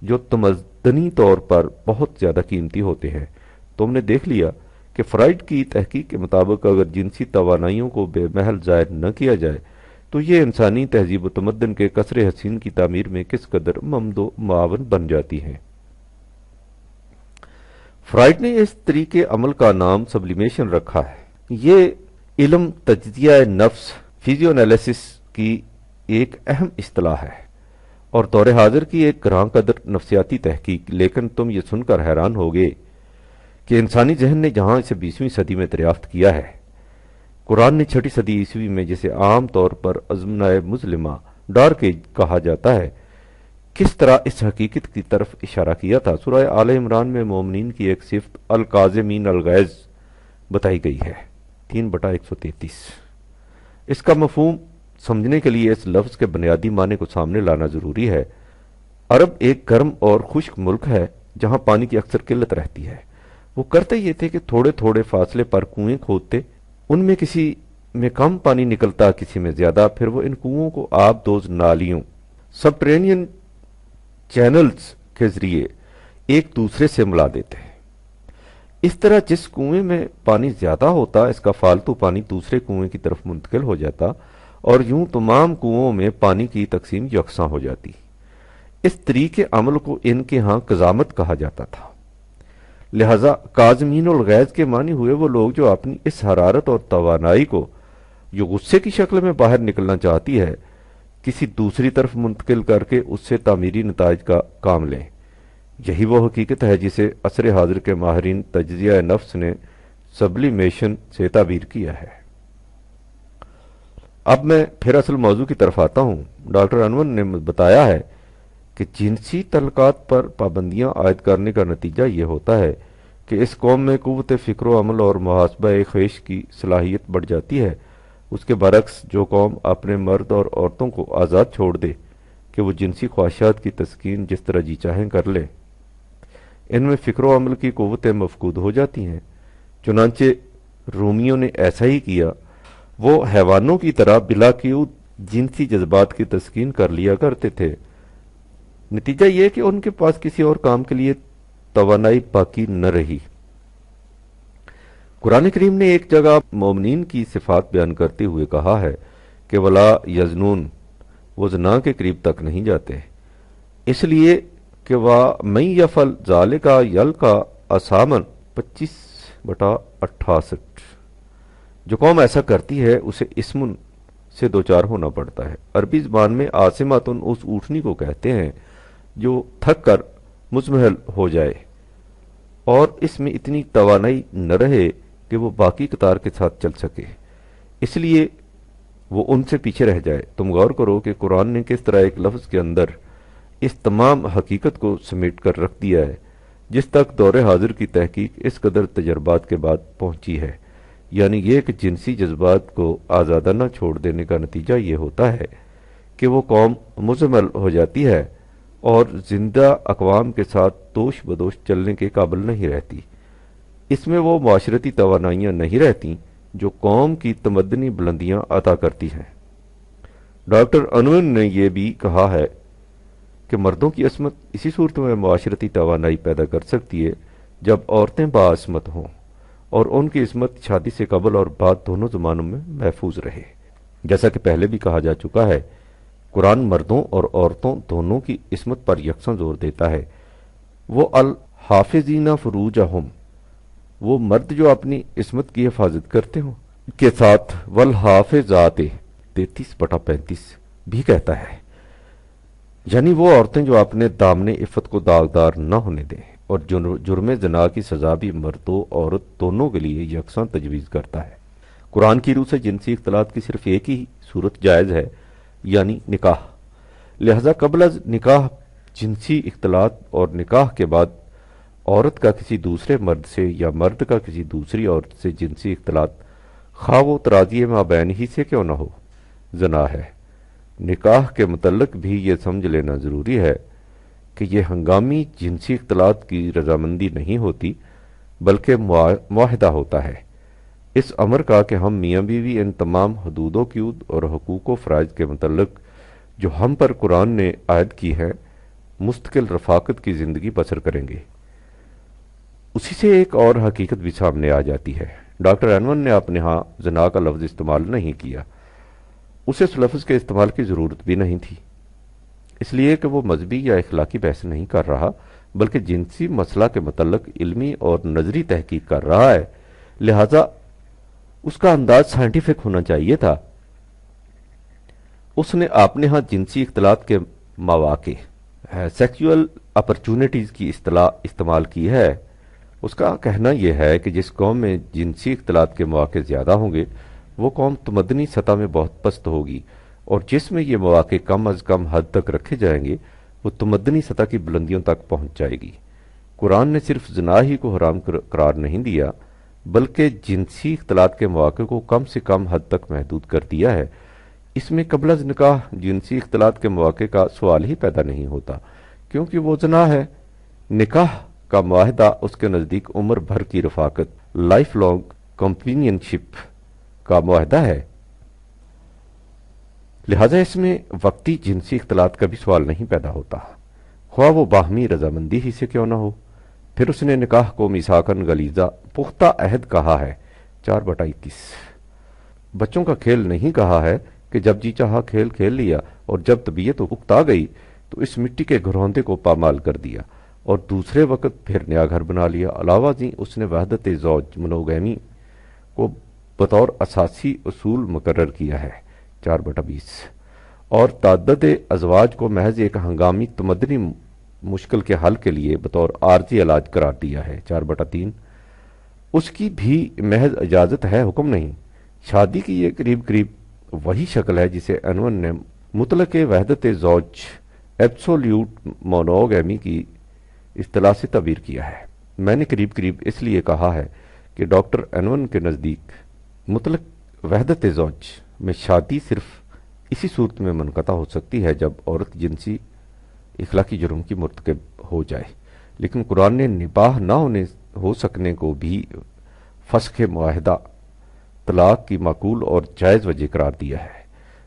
جو تمدنی طور پر بہت زیادہ قیمتی ہوتے ہیں۔ تم نے دیکھ لیا کہ فرائیڈ کی تحقیق کے مطابق اگر جنسی توانائیوں کو بے محل ظاہر نہ کیا جائے تو یہ انسانی تہذیب و تمدن کے قصر حسین کی تعمیر میں کس قدر ممد و معاون بن جاتی ہیں۔ فرائیڈ نے اس طریقے عمل کا نام سبلیمیشن رکھا ہے۔ یہ علم تجزیہ نفس فیزیو انالیسس کی ایک اہم اصطلاح ہے اور دور حاضر کی ایک گراں قدر نفسیاتی تحقیق، لیکن تم یہ سن کر حیران ہوگے کہ انسانی ذہن نے جہاں اسے 20ویں صدی میں دریافت کیا ہے، قرآن نے 6 صدی عیسوی میں، جسے عام طور پر ازمنہ مظلمہ ڈارک ایج کہا جاتا ہے، کس طرح اس حقیقت کی طرف اشارہ کیا تھا۔ سورہ آل عمران میں مومنین کی ایک صفت القاظمین الغیظ بتائی گئی ہے، 3/133۔ اس کا مفہوم سمجھنے کے لیے اس لفظ کے بنیادی معنی کو سامنے لانا ضروری ہے۔ عرب ایک گرم اور خشک ملک ہے جہاں پانی کی اکثر قلت رہتی ہے۔ وہ کرتے یہ تھے کہ تھوڑے تھوڑے فاصلے پر کنویں کھودتے، ان میں کسی میں کم پانی نکلتا، کسی میں زیادہ، پھر وہ ان کنووں کو آب دوز نالیوں سبٹرینین چینلز کے ذریعے ایک دوسرے سے ملا دیتے ہیں۔ اس طرح جس کنویں میں پانی زیادہ ہوتا، اس کا فالتو پانی دوسرے کنویں کی طرف منتقل ہو جاتا، اور یوں تمام کنووں میں پانی کی تقسیم یکساں ہو جاتی۔ اس طریقے عمل کو ان کے ہاں قزامت کہا جاتا تھا۔ لہذا کاظمین الغیظ کے معنی ہوئے وہ لوگ جو اپنی اس حرارت اور توانائی کو، جو غصے کی شکل میں باہر نکلنا چاہتی ہے، کسی دوسری طرف منتقل کر کے اس سے تعمیری نتائج کا کام لیں۔ یہی وہ حقیقت ہے جسے عصر حاضر کے ماہرین تجزیہ نفس نے سبلیمیشن سے تعبیر کیا ہے۔ اب میں پھر اصل موضوع کی طرف آتا ہوں۔ ڈاکٹر انون نے بتایا ہے کہ جنسی تعلقات پر پابندیاں عائد کرنے کا نتیجہ یہ ہوتا ہے کہ اس قوم میں قوت فکر و عمل اور محاسبہ خواہش کی صلاحیت بڑھ جاتی ہے۔ اس کے برعکس جو قوم اپنے مرد اور عورتوں کو آزاد چھوڑ دے کہ وہ جنسی خواہشات کی تسکین جس طرح جی چاہیں کر لیں، ان میں فکر و عمل کی قوتیں مفقود ہو جاتی ہیں۔ چنانچہ رومیوں نے ایسا ہی کیا، وہ حیوانوں کی طرح بلا قیود جنسی جذبات کی تسکین کر لیا کرتے تھے۔ نتیجہ یہ کہ ان کے پاس کسی اور کام کے لیے توانائی باقی نہ رہی۔ قرآن کریم نے ایک جگہ مومنین کی صفات بیان کرتے ہوئے کہا ہے کہ ولا یزنون، وہ زنا کے قریب تک نہیں جاتے، اس لیے کہ وَمَن یفعل ذَلِکَ یلقا اثاما 25/68۔ جو قوم ایسا کرتی ہے اسے اسم سے دوچار ہونا پڑتا ہے۔ عربی زبان میں آسماتن اس اونٹنی کو کہتے ہیں جو تھک کر مزمحل ہو جائے اور اس میں اتنی توانائی نہ رہے کہ وہ باقی قطار کے ساتھ چل سکے، اس لیے وہ ان سے پیچھے رہ جائے۔ تم غور کرو کہ قرآن نے کس طرح ایک لفظ کے اندر اس تمام حقیقت کو سمیٹ کر رکھ دیا ہے جس تک دور حاضر کی تحقیق اس قدر تجربات کے بعد پہنچی ہے، یعنی یہ کہ جنسی جذبات کو آزادانہ چھوڑ دینے کا نتیجہ یہ ہوتا ہے کہ وہ قوم مزمل ہو جاتی ہے اور زندہ اقوام کے ساتھ دوش بدوش چلنے کے قابل نہیں رہتی۔ اس میں وہ معاشرتی توانائیاں نہیں رہتی جو قوم کی تمدنی بلندیاں عطا کرتی ہیں۔ ڈاکٹر انور نے یہ بھی کہا ہے کہ مردوں کی عصمت اسی صورت میں معاشرتی توانائی پیدا کر سکتی ہے جب عورتیں باعصمت ہوں اور ان کی عصمت شادی سے قبل اور بعد دونوں زمانوں میں محفوظ رہے۔ جیسا کہ پہلے بھی کہا جا چکا ہے، قرآن مردوں اور عورتوں دونوں کی عصمت پر یکساں زور دیتا ہے۔ وہ الحافظین فروجہم، وہ مرد جو اپنی عصمت کی حفاظت کرتے ہوں، کے ساتھ والحافظات 33/35 بھی کہتا ہے، یعنی وہ عورتیں جو اپنے دامن عفت کو داغدار نہ ہونے دیں، اور جرم زنا کی سزا بھی مرد و عورت دونوں کے لیے یکساں تجویز کرتا ہے۔ قرآن کی روح سے جنسی اختلاط کی صرف ایک ہی صورت جائز ہے، یعنی نکاح۔ لہذا قبل از نکاح جنسی اختلاط اور نکاح کے بعد عورت کا کسی دوسرے مرد سے یا مرد کا کسی دوسری عورت سے جنسی اختلاط، خواہ وہ تراضی مابین ہی سے کیوں نہ ہو، زنا ہے۔ نکاح کے متعلق بھی یہ سمجھ لینا ضروری ہے کہ یہ ہنگامی جنسی اختلاط کی رضامندی نہیں ہوتی، بلکہ معاہدہ ہوتا ہے۔ اس امر کا کہ ہم میاں بیوی ان تمام حدود و قیود اور حقوق و فرائض کے متعلق جو ہم پر قرآن نے عائد کی ہے، مستقل رفاقت کی زندگی بسر کریں گے، اسی سے ایک اور حقیقت بھی سامنے آ جاتی ہے۔ ڈاکٹر انور نے اپنے ہاں زنا کا لفظ استعمال نہیں کیا، اسے اس لفظ کے استعمال کی ضرورت بھی نہیں تھی، اس لیے کہ وہ مذہبی یا اخلاقی بحث نہیں کر رہا، بلکہ جنسی مسئلہ کے متعلق علمی اور نظری تحقیق کر رہا ہے، لہذا اس کا انداز سائنٹیفک ہونا چاہیے تھا۔ اس نے اپنے ہاں جنسی اختلاط کے مواقع، سیکسول اپرچونٹیز کی اصطلاح استعمال کی ہے۔ اس کا کہنا یہ ہے کہ جس قوم میں جنسی اختلاط کے مواقع زیادہ ہوں گے، وہ قوم تمدنی سطح میں بہت پست ہوگی، اور جس میں یہ مواقع کم از کم حد تک رکھے جائیں گے، وہ تمدنی سطح کی بلندیوں تک پہنچ جائے گی۔ قرآن نے صرف زنا ہی کو حرام قرار نہیں دیا، بلکہ جنسی اختلاط کے مواقع کو کم سے کم حد تک محدود کر دیا ہے۔ اس میں قبل از نکاح جنسی اختلاط کے مواقع کا سوال ہی پیدا نہیں ہوتا، کیونکہ وہ زنا ہے۔ نکاح کا معاہدہ اس کے نزدیک عمر بھر کی رفاقت، لائف لانگ کمپینین شپ کا معاہدہ ہے، لہذا اس میں وقتی جنسی اختلاط کا بھی سوال نہیں پیدا ہوتا، خواہ وہ باہمی رضامندی ہی سے کیوں نہ ہو۔ پھر اس نے نکاح کو میثاقاً غلیظہ، پختہ عہد کہا ہے، 4/21۔ بچوں کا کھیل نہیں کہا ہے کہ جب جی چاہا کھیل کھیل لیا، اور جب طبیعت اکتا گئی تو اس مٹی کے گھروندے کو پامال کر دیا اور دوسرے وقت پھر نیا گھر بنا لیا۔ علاوہ ازیں اس نے وحدت زوج منوگیمی کو بطور اساسی اصول مقرر کیا ہے، 4/20، اور تعدد ازواج کو محض ایک ہنگامی تمدنی مشکل کے حل کے لیے بطور عارضی علاج قرار دیا ہے، 4/3۔ اس کی بھی محض اجازت ہے، حکم نہیں۔ شادی کی یہ قریب قریب وہی شکل ہے جسے انور نے مطلق وحدت زوج، ایبسولیوٹ مونوگیمی کی اصطلاح سے تعبیر کیا ہے۔ میں نے قریب قریب اس لیے کہا ہے کہ ڈاکٹر انور کے نزدیک مطلق وحدت زوج میں شادی صرف اسی صورت میں منقطع ہو سکتی ہے جب عورت جنسی اخلاقی جرم کی مرتکب ہو جائے، لیکن قرآن نے نباہ نہ ہو سکنے کو بھی فسخ معاہدہ، طلاق کی معقول اور جائز وجہ قرار دیا ہے۔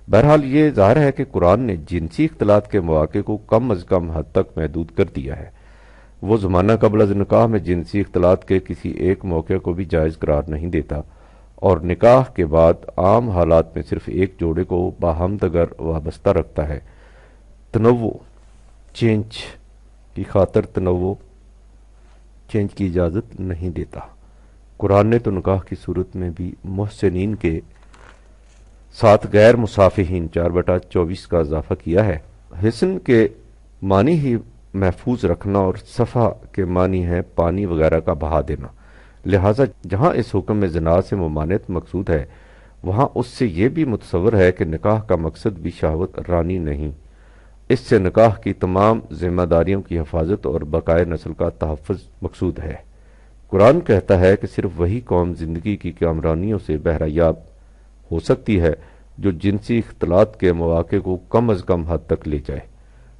بہرحال یہ ظاہر ہے کہ قرآن نے جنسی اختلاط کے مواقع کو کم از کم حد تک محدود کر دیا ہے۔ وہ زمانہ قبل از نکاح میں جنسی اختلاط کے کسی ایک موقع کو بھی جائز قرار نہیں دیتا، اور نکاح کے بعد عام حالات میں صرف ایک جوڑے کو باہم دیگر وابستہ رکھتا ہے۔ تنوع، چینج کی خاطر تنوع، چینج کی اجازت نہیں دیتا۔ قرآن نے تو نکاح کی صورت میں بھی محسنین کے ساتھ غیر مصافحین، 4/24 کا اضافہ کیا ہے۔ حسن کے معنی ہی محفوظ رکھنا اور صفا کے معنی ہے پانی وغیرہ کا بہا دینا، لہذا جہاں اس حکم میں زنا سے ممانعت مقصود ہے، وہاں اس سے یہ بھی متصور ہے کہ نکاح کا مقصد بھی شہوت رانی نہیں، اس سے نکاح کی تمام ذمہ داریوں کی حفاظت اور بقائے نسل کا تحفظ مقصود ہے۔ قرآن کہتا ہے کہ صرف وہی قوم زندگی کی کامرانیوں سے بہرہ یاب ہو سکتی ہے جو جنسی اختلاط کے مواقع کو کم از کم حد تک لے جائے،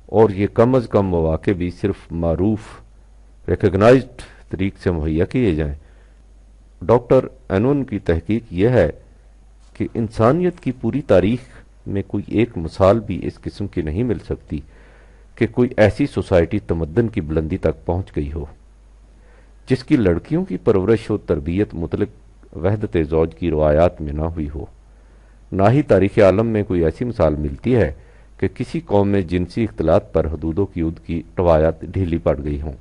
اور یہ کم از کم مواقع بھی صرف معروف ریکگنائزڈ طریق سے مہیا کیے جائیں۔ ڈاکٹر انون کی تحقیق یہ ہے کہ انسانیت کی پوری تاریخ میں کوئی ایک مثال بھی اس قسم کی نہیں مل سکتی کہ کوئی ایسی سوسائٹی تمدن کی بلندی تک پہنچ گئی ہو جس کی لڑکیوں کی پرورش و تربیت متعلق وحدت زوج کی روایات میں نہ ہوئی ہو۔ نہ ہی تاریخ عالم میں کوئی ایسی مثال ملتی ہے کہ کسی قوم میں جنسی اختلاط پر حدود و قیود کی روایات ڈھیلی پڑ گئی ہوں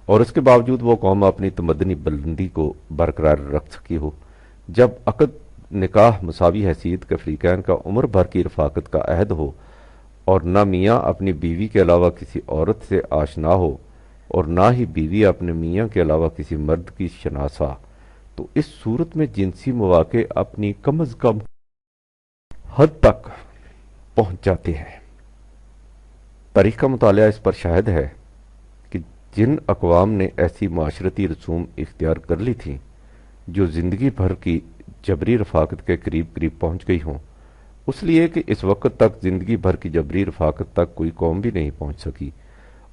اور اس کے باوجود وہ قوم اپنی تمدنی بلندی کو برقرار رکھ سکی ہو۔ جب عقد نکاح مساوی حیثیت کے فریقین کا عمر بھر کی رفاقت کا عہد ہو اور نہ میاں اپنی بیوی کے علاوہ کسی عورت سے آشنا ہو اور نہ ہی بیوی اپنے میاں کے علاوہ کسی مرد کی شناسا، تو اس صورت میں جنسی مواقع اپنی کم از کم حد تک پہنچ جاتے ہیں۔ تاریخ کا مطالعہ اس پر شاہد ہے کہ جن اقوام نے ایسی معاشرتی رسوم اختیار کر لی تھیں جو زندگی بھر کی جبری رفاقت کے قریب قریب پہنچ گئی ہوں، اس لیے کہ اس وقت تک زندگی بھر کی جبری رفاقت تک کوئی قوم بھی نہیں پہنچ سکی،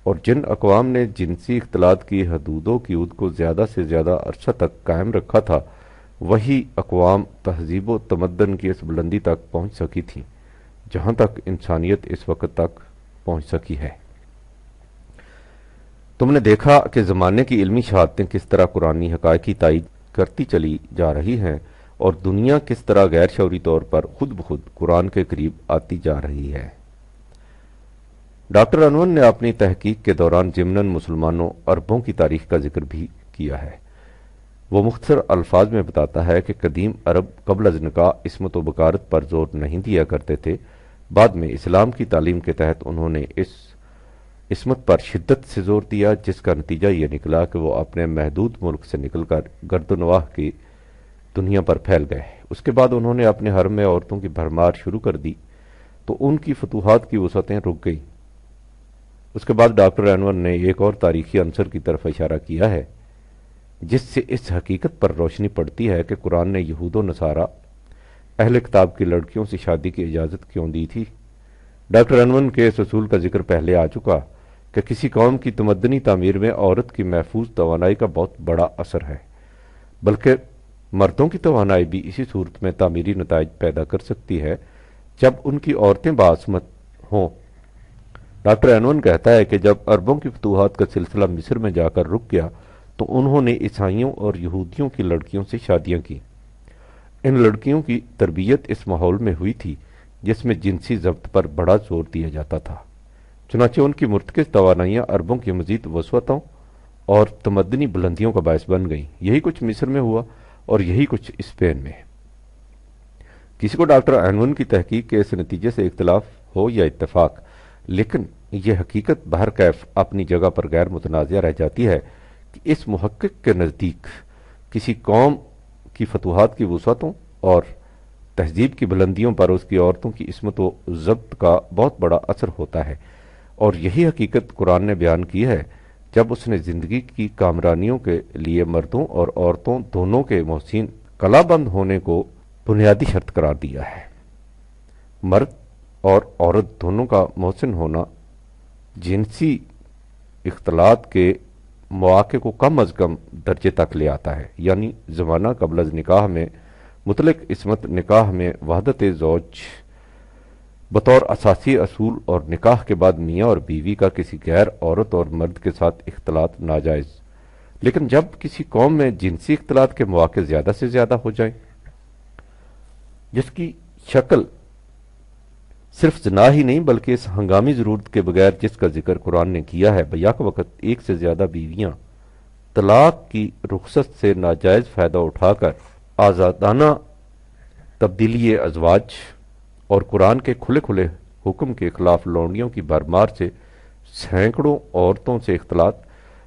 اور جن اقوام نے جنسی اختلاط کی حدود و قیود کو زیادہ سے زیادہ عرصہ تک قائم رکھا تھا، وہی اقوام تہذیب و تمدن کی اس بلندی تک پہنچ سکی تھیں جہاں تک انسانیت اس وقت تک پہنچ سکی ہے۔ تم نے دیکھا کہ زمانے کی علمی شہادتیں کس طرح قرآنی حقائق کی تائید کرتی چلی جا رہی ہیں اور دنیا کس طرح غیر شعوری طور پر خود بخود قرآن کے قریب آتی جا رہی ہے۔ ڈاکٹر انور نے اپنی تحقیق کے دوران ضمناً مسلمانوں عربوں کی تاریخ کا ذکر بھی کیا ہے۔ وہ مختصر الفاظ میں بتاتا ہے کہ قدیم عرب قبل از نکاح عصمت و بکارت پر زور نہیں دیا کرتے تھے، بعد میں اسلام کی تعلیم کے تحت انہوں نے اس عصمت پر شدت سے زور دیا، جس کا نتیجہ یہ نکلا کہ وہ اپنے محدود ملک سے نکل کر گرد و نواح کی دنیا پر پھیل گئے۔ اس کے بعد انہوں نے اپنے حرم میں عورتوں کی بھرمار شروع کر دی تو ان کی فتوحات کی وسعتیں رک گئیں۔ اس کے بعد ڈاکٹر انور نے ایک اور تاریخی عنصر کی طرف اشارہ کیا ہے جس سے اس حقیقت پر روشنی پڑتی ہے کہ قرآن نے یہود و نصارہ اہل کتاب کی لڑکیوں سے شادی کی اجازت کیوں دی تھی۔ ڈاکٹر انور کے اس اصول کا ذکر پہلے آ چکا کہ کسی قوم کی تمدنی تعمیر میں عورت کی محفوظ توانائی کا بہت بڑا اثر ہے، بلکہ مردوں کی توانائی بھی اسی صورت میں تعمیری نتائج پیدا کر سکتی ہے جب ان کی عورتیں باعصمت ہوں۔ ڈاکٹر انون کہتا ہے کہ جب عربوں کی فتوحات کا سلسلہ مصر میں جا کر رک گیا تو انہوں نے عیسائیوں اور یہودیوں کی لڑکیوں سے شادیاں کی۔ ان لڑکیوں کی تربیت اس ماحول میں ہوئی تھی جس میں جنسی ضبط پر بڑا زور دیا جاتا تھا، چنانچہ ان کی مرتکز توانائیاں عربوں کی مزید وسعتوں اور تمدنی بلندیوں کا باعث بن گئیں۔ یہی کچھ مصر میں ہوا اور یہی کچھ اسپین میں۔ کسی کو ڈاکٹر انون کی تحقیق کے اس نتیجے سے اختلاف ہو یا اتفاق، لیکن یہ حقیقت بہرکیف اپنی جگہ پر غیر متنازع رہ جاتی ہے کہ اس محقق کے نزدیک کسی قوم کی فتوحات کی وسعتوں اور تہذیب کی بلندیوں پر اس کی عورتوں کی عصمت و ضبط کا بہت بڑا اثر ہوتا ہے، اور یہی حقیقت قرآن نے بیان کی ہے جب اس نے زندگی کی کامرانیوں کے لیے مردوں اور عورتوں دونوں کے محسن کلا بند ہونے کو بنیادی شرط قرار دیا ہے۔ مرد اور عورت دونوں کا محسن ہونا جنسی اختلاط کے مواقع کو کم از کم درجے تک لے آتا ہے، یعنی زمانہ قبل از نکاح میں مطلق عصمت، نکاح میں وحدت زوج بطور اساسی اصول، اور نکاح کے بعد میاں اور بیوی کا کسی غیر عورت اور مرد کے ساتھ اختلاط ناجائز۔ لیکن جب کسی قوم میں جنسی اختلاط کے مواقع زیادہ سے زیادہ ہو جائیں، جس کی شکل صرف زنا ہی نہیں بلکہ اس ہنگامی ضرورت کے بغیر جس کا ذکر قرآن نے کیا ہے، بیک وقت ایک سے زیادہ بیویاں طلاق کی رخصت سے ناجائز فائدہ اٹھا کر آزادانہ تبدیلی ازواج اور قرآن کے کھلے کھلے حکم کے خلاف لونڈیوں کی بھرمار سے سینکڑوں عورتوں سے اختلاط،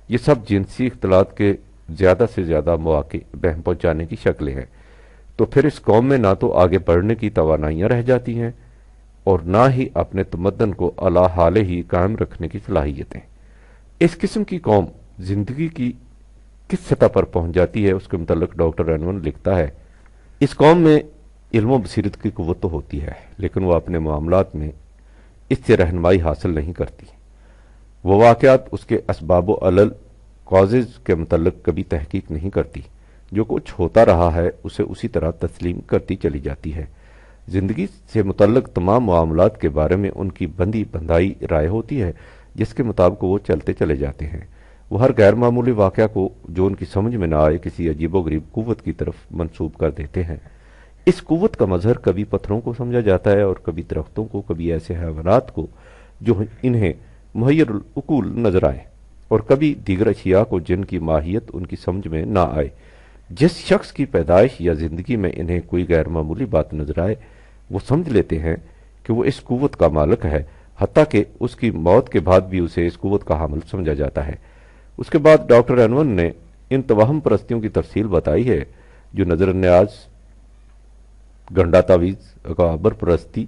یہ سب جنسی اختلاط کے زیادہ سے زیادہ مواقع بہم پہنچانے کی شکلیں ہیں۔ تو پھر اس قوم میں نہ تو آگے بڑھنے کی توانائیاں رہ جاتی ہیں اور نہ ہی اپنے تمدن کو اعلیٰ حال ہی قائم رکھنے کی صلاحیتیں۔ اس قسم کی قوم زندگی کی کس سطح پر پہنچ جاتی ہے، اس کے متعلق ڈاکٹر انون لکھتا ہے، اس قوم میں علم و بصیرت کی قوت تو ہوتی ہے لیکن وہ اپنے معاملات میں اس سے رہنمائی حاصل نہیں کرتی۔ وہ واقعات، اس کے اسباب و علل کازز کے متعلق کبھی تحقیق نہیں کرتی، جو کچھ ہوتا رہا ہے اسے اسی طرح تسلیم کرتی چلی جاتی ہے۔ زندگی سے متعلق تمام معاملات کے بارے میں ان کی بندی بندائی رائے ہوتی ہے جس کے مطابق وہ چلتے چلے جاتے ہیں۔ وہ ہر غیر معمولی واقعہ کو جو ان کی سمجھ میں نہ آئے کسی عجیب و غریب قوت کی طرف منسوب کر دیتے ہیں۔ اس قوت کا مظہر کبھی پتھروں کو سمجھا جاتا ہے اور کبھی درختوں کو، کبھی ایسے حیوانات کو جو انہیں محیر العقول نظر آئے، اور کبھی دیگر اشیاء کو جن کی ماہیت ان کی سمجھ میں نہ آئے۔ جس شخص کی پیدائش یا زندگی میں انہیں کوئی غیر معمولی بات نظر آئے وہ سمجھ لیتے ہیں کہ وہ اس قوت کا مالک ہے، حتیٰ کہ اس کی موت کے بعد بھی اسے اس قوت کا حامل سمجھا جاتا ہے۔ اس کے بعد ڈاکٹر انون نے ان توہم پرستیوں کی تفصیل بتائی ہے جو نظر نیاز، گنڈا تعویذ، اکابر پرستی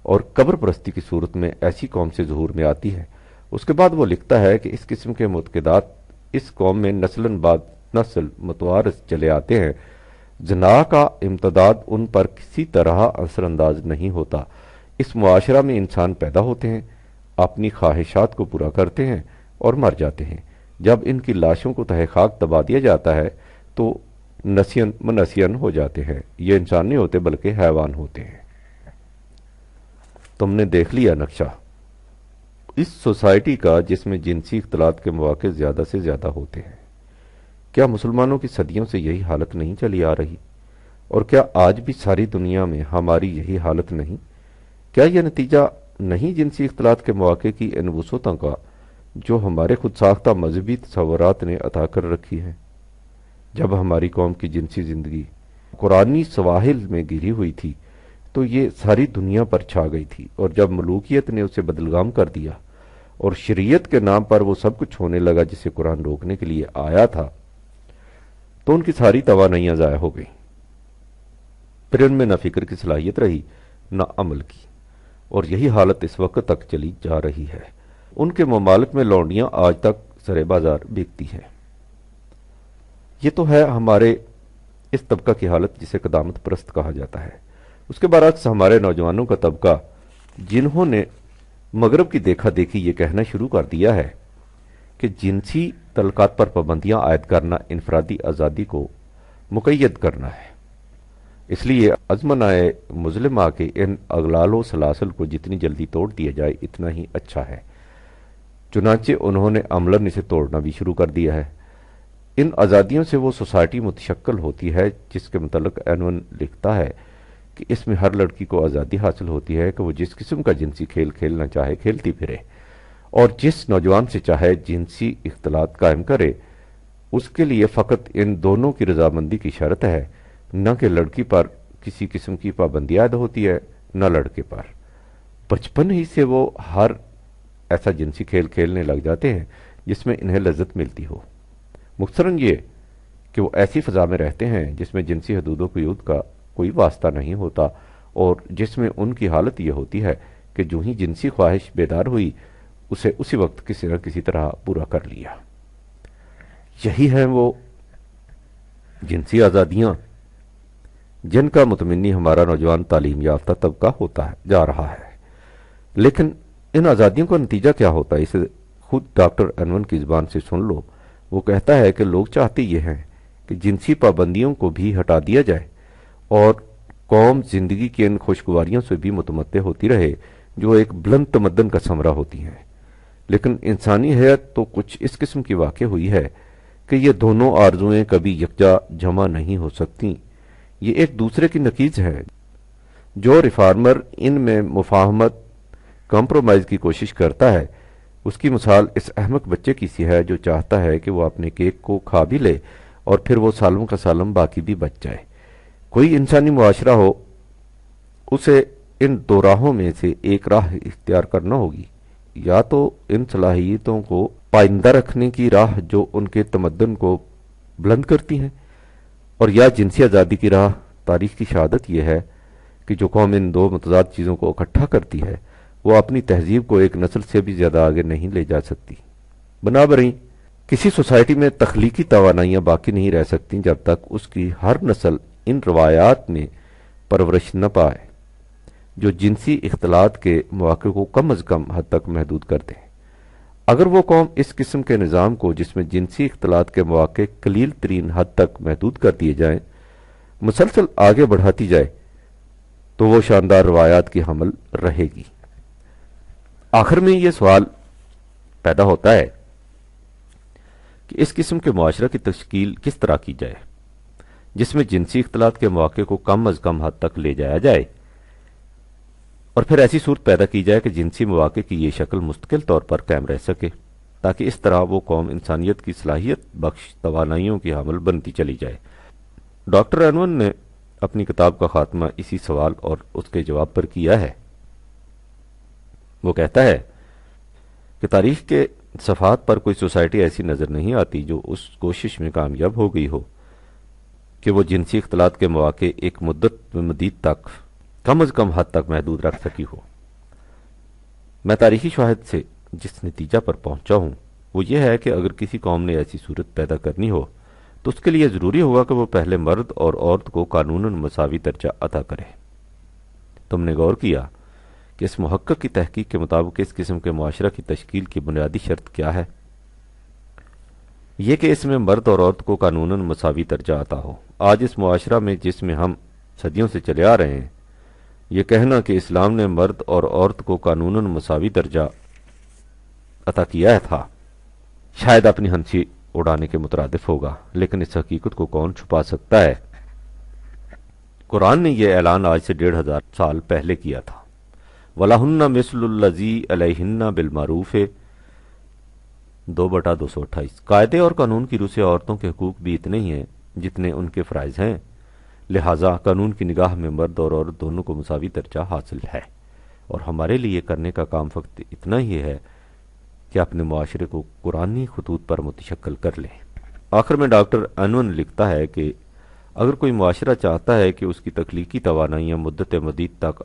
اور قبر پرستی کی صورت میں ایسی قوم سے ظہور میں آتی ہے۔ اس کے بعد وہ لکھتا ہے کہ اس قسم کے معتقدات اس قوم میں نسلاً بعد نسل متوارث چلے آتے ہیں۔ زنا کا امتداد ان پر کسی طرح اثر انداز نہیں ہوتا۔ اس معاشرہ میں انسان پیدا ہوتے ہیں، اپنی خواہشات کو پورا کرتے ہیں اور مر جاتے ہیں۔ جب ان کی لاشوں کو تہہ خاک دبا دیا جاتا ہے تو نسین منسین ہو جاتے ہیں۔ یہ انسان نہیں ہوتے بلکہ حیوان ہوتے ہیں۔ تم نے دیکھ لیا نقشہ اس سوسائٹی کا جس میں جنسی اختلاط کے مواقع زیادہ سے زیادہ ہوتے ہیں۔ کیا مسلمانوں کی صدیوں سے یہی حالت نہیں چلی آ رہی؟ اور کیا آج بھی ساری دنیا میں ہماری یہی حالت نہیں؟ کیا یہ نتیجہ نہیں جنسی اختلاط کے مواقع کی ان وسعتوں کا جو ہمارے خود ساختہ مذہبی تصورات نے عطا کر رکھی ہیں؟ جب ہماری قوم کی جنسی زندگی قرآنی سواحل میں گری ہوئی تھی تو یہ ساری دنیا پر چھا گئی تھی، اور جب ملوکیت نے اسے بدلگام کر دیا اور شریعت کے نام پر وہ سب کچھ ہونے لگا جسے قرآن روکنے کے لیے آیا تھا تو ان کی ساری توانائیاں ضائع ہو گئیں۔ پھر ان میں نہ فکر کی صلاحیت رہی نہ عمل کی، اور یہی حالت اس وقت تک چلی جا رہی ہے۔ ان کے ممالک میں لونڈیاں آج تک سرے بازار بکتی ہیں۔ یہ تو ہے ہمارے اس طبقہ کی حالت جسے قدامت پرست کہا جاتا ہے۔ اس کے برعکس ہمارے نوجوانوں کا طبقہ جنہوں نے مغرب کی دیکھا دیکھی یہ کہنا شروع کر دیا ہے کہ جنسی تعلقات پر پابندیاں عائد کرنا انفرادی آزادی کو مقید کرنا ہے، اس لیے ازمنائے مظلمہ کے ان اغلال و سلاسل کو جتنی جلدی توڑ دیا جائے اتنا ہی اچھا ہے۔ چنانچہ انہوں نے عملاً اسے توڑنا بھی شروع کر دیا ہے۔ ان آزادیوں سے وہ سوسائٹی متشکل ہوتی ہے جس کے متعلق اینون لکھتا ہے کہ اس میں ہر لڑکی کو آزادی حاصل ہوتی ہے کہ وہ جس قسم کا جنسی کھیل کھیلنا چاہے کھیلتی پھرے، اور جس نوجوان سے چاہے جنسی اختلاط قائم کرے۔ اس کے لیے فقط ان دونوں کی رضامندی کی شرط ہے، نہ کہ لڑکی پر کسی قسم کی پابندی عائد ہوتی ہے نہ لڑکے پر۔ بچپن ہی سے وہ ہر ایسا جنسی کھیل کھیلنے لگ جاتے ہیں جس میں انہیں لذت ملتی ہو۔ مختصراً یہ کہ وہ ایسی فضا میں رہتے ہیں جس میں جنسی حدود و قیود کا کوئی واسطہ نہیں ہوتا، اور جس میں ان کی حالت یہ ہوتی ہے کہ جو ہی جنسی خواہش بیدار ہوئی اسے اسی وقت کسی نہ کسی طرح پورا کر لیا۔ یہی ہیں وہ جنسی آزادیاں جن کا متمنی ہمارا نوجوان تعلیم یافتہ طبقہ ہوتا جا رہا ہے۔ لیکن ان آزادیوں کا نتیجہ کیا ہوتا ہے اسے خود ڈاکٹر انون کی زبان سے سن لو۔ وہ کہتا ہے کہ لوگ چاہتے یہ ہیں کہ جنسی پابندیوں کو بھی ہٹا دیا جائے اور قوم زندگی کی ان خوشگواریوں سے بھی متمتع ہوتی رہے جو ایک بلند تمدن کا ثمرہ ہوتی ہیں۔ لیکن انسانی حیات تو کچھ اس قسم کی واقع ہوئی ہے کہ یہ دونوں آرزویں کبھی یکجا جمع نہیں ہو سکتی، یہ ایک دوسرے کی نقیض ہے۔ جو ریفارمر ان میں مفاہمت کمپرومائز کی کوشش کرتا ہے اس کی مثال اس احمق بچے کی سی ہے جو چاہتا ہے کہ وہ اپنے کیک کو کھا بھی لے اور پھر وہ سالم کا سالم باقی بھی بچ جائے۔ کوئی انسانی معاشرہ ہو اسے ان دو راہوں میں سے ایک راہ اختیار کرنا ہوگی، یا تو ان صلاحیتوں کو پائندہ رکھنے کی راہ جو ان کے تمدن کو بلند کرتی ہیں، اور یا جنسی آزادی کی راہ۔ تاریخ کی شہادت یہ ہے کہ جو قوم ان دو متضاد چیزوں کو اکٹھا کرتی ہے وہ اپنی تہذیب کو ایک نسل سے بھی زیادہ آگے نہیں لے جا سکتی۔ بنابراین کسی سوسائٹی میں تخلیقی توانائیاں باقی نہیں رہ سکتی جب تک اس کی ہر نسل ان روایات میں پرورش نہ پائے جو جنسی اختلاط کے مواقع کو کم از کم حد تک محدود کر دیں۔ اگر وہ قوم اس قسم کے نظام کو جس میں جنسی اختلاط کے مواقع قلیل ترین حد تک محدود کر دیے جائیں مسلسل آگے بڑھاتی جائے تو وہ شاندار روایات کی حمل رہے گی۔ آخر میں یہ سوال پیدا ہوتا ہے کہ اس قسم کے معاشرہ کی تشکیل کس طرح کی جائے جس میں جنسی اختلاط کے مواقع کو کم از کم حد تک لے جایا جائے، اور پھر ایسی صورت پیدا کی جائے کہ جنسی مواقع کی یہ شکل مستقل طور پر قائم رہ سکے، تاکہ اس طرح وہ قوم انسانیت کی صلاحیت بخش توانائیوں کی حامل بنتی چلی جائے۔ ڈاکٹر انون نے اپنی کتاب کا خاتمہ اسی سوال اور اس کے جواب پر کیا ہے۔ وہ کہتا ہے کہ تاریخ کے صفحات پر کوئی سوسائٹی ایسی نظر نہیں آتی جو اس کوشش میں کامیاب ہو گئی ہو کہ وہ جنسی اختلاط کے مواقع ایک مدت مدید تک کم از کم حد تک محدود رکھ سکی ہو۔ میں تاریخی شواہد سے جس نتیجہ پر پہنچا ہوں وہ یہ ہے کہ اگر کسی قوم نے ایسی صورت پیدا کرنی ہو تو اس کے لیے ضروری ہوگا کہ وہ پہلے مرد اور عورت کو قانوناً مساوی درجہ عطا کرے۔ تم نے غور کیا کہ اس محقق کی تحقیق کے مطابق اس قسم کے معاشرہ کی تشکیل کی بنیادی شرط کیا ہے؟ یہ کہ اس میں مرد اور عورت کو قانوناً مساوی درجہ عطا ہو۔ آج اس معاشرہ میں جس میں ہم صدیوں سے چلے آ رہے ہیں، یہ کہنا کہ اسلام نے مرد اور عورت کو قانوناً مساوی درجہ عطا کیا تھا شاید اپنی ہنسی اڑانے کے مترادف ہوگا، لیکن اس حقیقت کو کون چھپا سکتا ہے؟ قرآن نے یہ اعلان آج سے 1500 سال پہلے کیا تھا۔ وَلَهُنَّ مِثْلُ الَّذِي عَلَيْهِنَّ بِالْمَعْرُوفِ 2/228۔ قاعدے اور قانون کی روح سے عورتوں کے حقوق بھی اتنے ہی ہیں جتنے ان کے فرائض ہیں، لہٰذا قانون کی نگاہ میں مرد اور عورت دونوں کو مساوی درجہ حاصل ہے، اور ہمارے لیے کرنے کا کام فقط اتنا ہی ہے کہ اپنے معاشرے کو قرآنی خطوط پر متشکل کر لیں۔ آخر میں ڈاکٹر انون لکھتا ہے کہ اگر کوئی معاشرہ چاہتا ہے کہ اس کی تخلیقی توانائیاں مدت مدید تک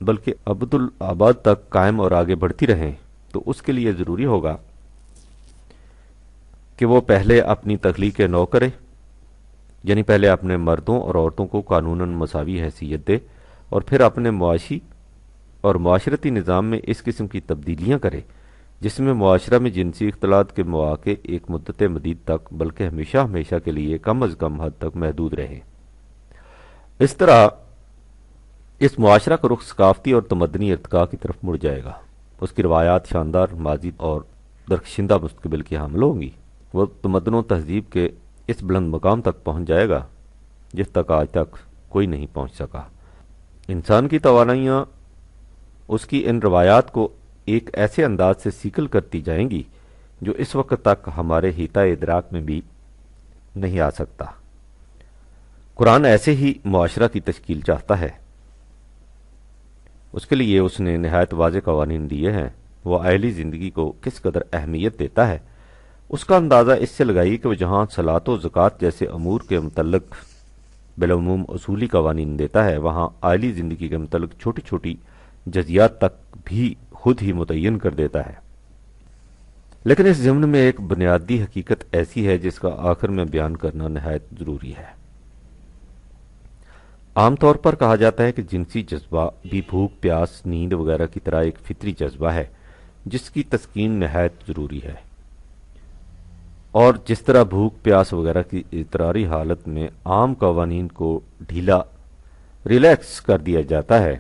بلکہ ابدالآباد تک قائم اور آگے بڑھتی رہیں تو اس کے لیے ضروری ہوگا کہ وہ پہلے اپنی تخلیق نو کرے، یعنی پہلے اپنے مردوں اور عورتوں کو قانوناً مساوی حیثیت دے، اور پھر اپنے معاشی اور معاشرتی نظام میں اس قسم کی تبدیلیاں کرے جس میں معاشرہ میں جنسی اختلاط کے مواقع ایک مدت مدید تک بلکہ ہمیشہ ہمیشہ کے لیے کم از کم حد تک محدود رہیں۔ اس طرح اس معاشرہ کا رخ ثقافتی اور تمدنی ارتقاء کی طرف مڑ جائے گا، اس کی روایات شاندار ماضی اور درخشندہ مستقبل کی حامل ہوں گی، وہ تمدن و تہذیب کے اس بلند مقام تک پہنچ جائے گا جس تک آج تک کوئی نہیں پہنچ سکا۔ انسان کی توانائیاں اس کی ان روایات کو ایک ایسے انداز سے سیکل کرتی جائیں گی جو اس وقت تک ہمارے حیطہ ادراک میں بھی نہیں آ سکتا۔ قرآن ایسے ہی معاشرہ کی تشکیل چاہتا ہے، اس کے لیے اس نے نہایت واضح قوانین دیے ہیں۔ وہ اہلی زندگی کو کس قدر اہمیت دیتا ہے اس کا اندازہ اس سے لگائیے کہ وہ جہاں صلاۃ و زکوٰۃ جیسے امور کے متعلق بالعموم اصولی قوانین دیتا ہے، وہاں اہلی زندگی کے متعلق چھوٹی چھوٹی جزیات تک بھی خود ہی متعین کر دیتا ہے۔ لیکن اس ضمن میں ایک بنیادی حقیقت ایسی ہے جس کا آخر میں بیان کرنا نہایت ضروری ہے۔ عام طور پر کہا جاتا ہے کہ جنسی جذبہ بھی بھوک، پیاس، نیند وغیرہ کی طرح ایک فطری جذبہ ہے جس کی تسکین نہایت ضروری ہے، اور جس طرح بھوک، پیاس وغیرہ کی اضطراری حالت میں عام قوانین کو ڈھیلا ریلیکس کر دیا جاتا ہے،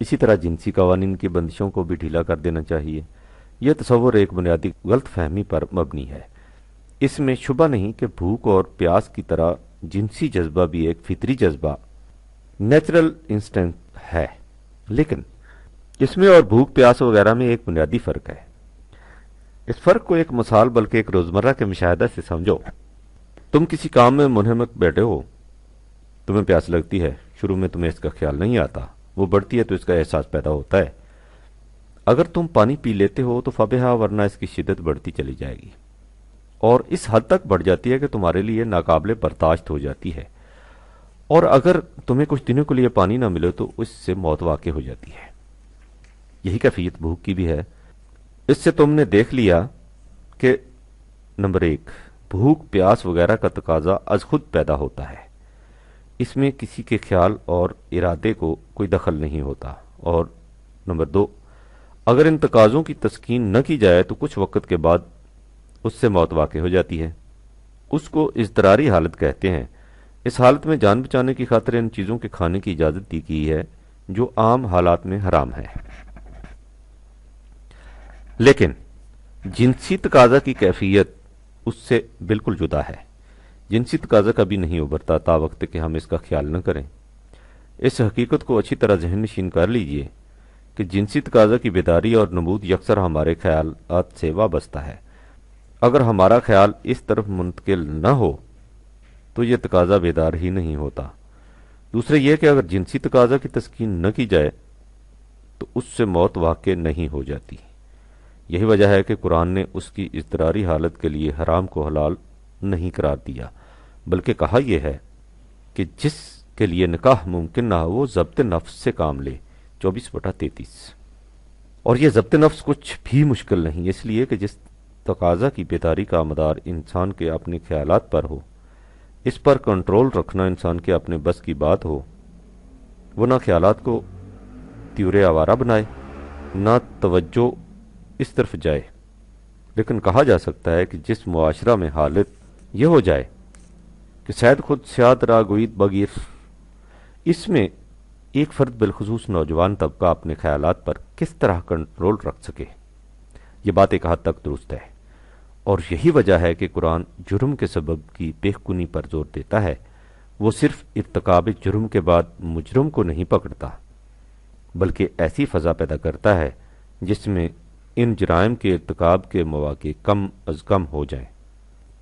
اسی طرح جنسی قوانین کی بندشوں کو بھی ڈھیلا کر دینا چاہیے۔ یہ تصور ایک بنیادی غلط فہمی پر مبنی ہے۔ اس میں شبہ نہیں کہ بھوک اور پیاس کی طرح جنسی جذبہ بھی ایک فطری جذبہ، نیچرل انسٹنکٹ ہے، لیکن اس میں اور بھوک، پیاس وغیرہ میں ایک بنیادی فرق ہے۔ اس فرق کو ایک مثال بلکہ ایک روزمرہ کے مشاہدہ سے سمجھو۔ تم کسی کام میں منہمک بیٹھے ہو، تمہیں پیاس لگتی ہے، شروع میں تمہیں اس کا خیال نہیں آتا، وہ بڑھتی ہے تو اس کا احساس پیدا ہوتا ہے۔ اگر تم پانی پی لیتے ہو تو فبہا، ورنہ اس کی شدت بڑھتی چلی جائے گی اور اس حد تک بڑھ جاتی ہے کہ تمہارے لیے ناقابل برداشت ہو جاتی ہے، اور اگر تمہیں کچھ دنوں کے لیے پانی نہ ملے تو اس سے موت واقع ہو جاتی ہے۔ یہی کیفیت بھوک کی بھی ہے۔ اس سے تم نے دیکھ لیا کہ نمبر 1، بھوک، پیاس وغیرہ کا تقاضا از خود پیدا ہوتا ہے، اس میں کسی کے خیال اور ارادے کو کوئی دخل نہیں ہوتا، اور نمبر 2، اگر ان تقاضوں کی تسکین نہ کی جائے تو کچھ وقت کے بعد اس سے موت واقع ہو جاتی ہے۔ اس کو اضطراری حالت کہتے ہیں۔ اس حالت میں جان بچانے کی خاطر ان چیزوں کے کھانے کی اجازت دی گئی ہے جو عام حالات میں حرام ہے۔ لیکن جنسی تقاضا کی کیفیت اس سے بالکل جدا ہے۔ جنسی تقاضا کبھی نہیں ابھرتا تا وقت کہ ہم اس کا خیال نہ کریں۔ اس حقیقت کو اچھی طرح ذہن نشین کر لیجئے کہ جنسی تقاضا کی بیداری اور نمود یکسر ہمارے خیالات سے وابستہ ہے۔ اگر ہمارا خیال اس طرف منتقل نہ ہو تو یہ تقاضا بیدار ہی نہیں ہوتا۔ دوسرے یہ کہ اگر جنسی تقاضا کی تسکین نہ کی جائے تو اس سے موت واقع نہیں ہو جاتی۔ یہی وجہ ہے کہ قرآن نے اس کی اضطراری حالت کے لیے حرام کو حلال نہیں قرار دیا، بلکہ کہا یہ ہے کہ جس کے لیے نکاح ممکن نہ ہو وہ ضبط نفس سے کام لے، 24/33۔ اور یہ ضبط نفس کچھ بھی مشکل نہیں، اس لیے کہ جس تقاضا کی بیداری کا مدار انسان کے اپنے خیالات پر ہو، اس پر کنٹرول رکھنا انسان کے اپنے بس کی بات ہو، وہ نہ خیالات کو طیور آوارہ بنائے نہ توجہ اس طرف جائے۔ لیکن کہا جا سکتا ہے کہ جس معاشرہ میں حالت یہ ہو جائے کہ سید خود سیاد را گوید بگیر، اس میں ایک فرد بالخصوص نوجوان طبقہ اپنے خیالات پر کس طرح کنٹرول رکھ سکے، یہ بات ایک حد تک درست ہے۔ اور یہی وجہ ہے کہ قرآن جرم کے سبب کی بے-خونی پر زور دیتا ہے۔ وہ صرف ارتکاب جرم کے بعد مجرم کو نہیں پکڑتا، بلکہ ایسی فضا پیدا کرتا ہے جس میں ان جرائم کے ارتکاب کے مواقع کم از کم ہو جائیں۔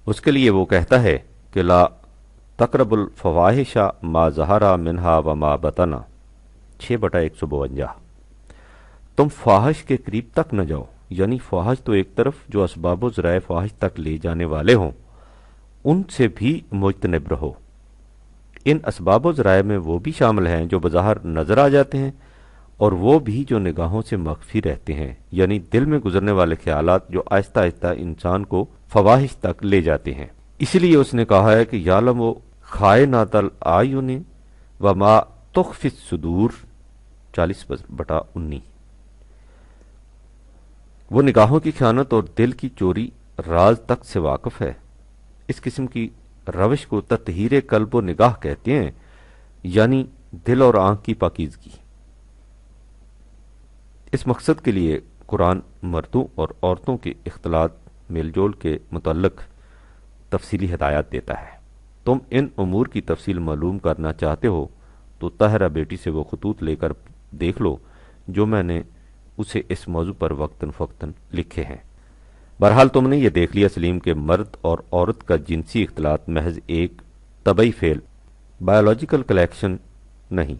اس کے لیے وہ کہتا ہے کہ لا تقربوا الفواحش ما ظہر منہا وما بطن، 6/152۔ تم فواحش کے قریب تک نہ جاؤ، یعنی فواحش تو ایک طرف جو اسباب و ذرائع فواحش تک لے جانے والے ہوں ان سے بھی مجتنب رہو۔ ان اسباب و ذرائع میں وہ بھی شامل ہیں جو بظاہر نظر آ جاتے ہیں اور وہ بھی جو نگاہوں سے مخفی رہتے ہیں، یعنی دل میں گزرنے والے خیالات جو آہستہ آہستہ انسان کو فواحش تک لے جاتے ہیں۔ اسی لیے اس نے کہا ہے کہ یعلم خائنۃ الاعین وما تخفی الصدور، 40/19۔ وہ نگاہوں کی خیانت اور دل کی چوری راز تک سے واقف ہے۔ اس قسم کی روش کو تطہیر قلب و نگاہ کہتے ہیں، یعنی دل اور آنکھ کی پاکیزگی۔ اس مقصد کے لیے قرآن مردوں اور عورتوں کے اختلاط میل جول کے متعلق تفصیلی ہدایات دیتا ہے۔ تم ان امور کی تفصیل معلوم کرنا چاہتے ہو تو طاہرہ بیٹی سے وہ خطوط لے کر دیکھ لو جو میں نے اسے اس موضوع پر وقتاً فوقتاً لکھے ہیں۔ بہرحال تم نے یہ دیکھ لیا سلیم کہ مرد اور عورت کا جنسی اختلاط محض ایک طبعی فعل، بایولوجیکل کلیکشن نہیں،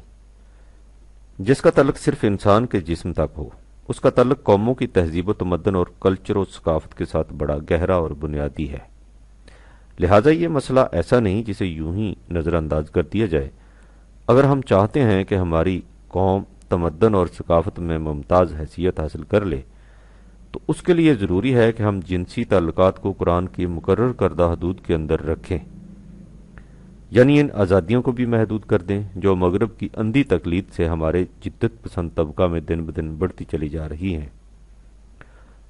جس کا تعلق صرف انسان کے جسم تک ہو۔ اس کا تعلق قوموں کی تہذیب و تمدن اور کلچر و ثقافت کے ساتھ بڑا گہرا اور بنیادی ہے۔ لہٰذا یہ مسئلہ ایسا نہیں جسے یوں ہی نظر انداز کر دیا جائے۔ اگر ہم چاہتے ہیں کہ ہماری قوم تمدن اور ثقافت میں ممتاز حیثیت حاصل کر لے تو اس کے لیے ضروری ہے کہ ہم جنسی تعلقات کو قرآن کی مقرر کردہ حدود کے اندر رکھیں، یعنی ان آزادیوں کو بھی محدود کر دیں جو مغرب کی اندھی تقلید سے ہمارے جدت پسند طبقہ میں دن بدن بڑھتی چلی جا رہی ہیں،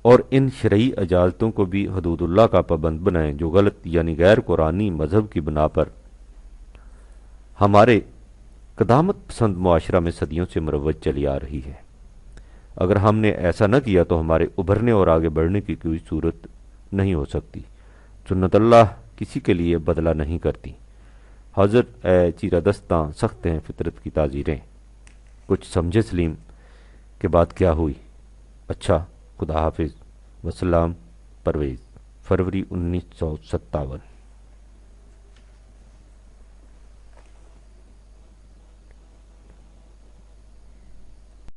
اور ان شرعی اجازتوں کو بھی حدود اللہ کا پابند بنائیں جو غلط یعنی غیر قرآنی مذہب کی بنا پر ہمارے قدامت پسند معاشرہ میں صدیوں سے مروج چلی آ رہی ہے۔ اگر ہم نے ایسا نہ کیا تو ہمارے ابھرنے اور آگے بڑھنے کی کوئی صورت نہیں ہو سکتی۔ سنت اللہ کسی کے لیے بدلہ نہیں کرتی۔ حاضر اے چیرہ دستاں سخت ہیں فطرت کی تعزیریں۔ کچھ سمجھے سلیم کہ بات کیا ہوئی؟ اچھا، خدا حافظ، وسلام، پرویز، فروری 1957۔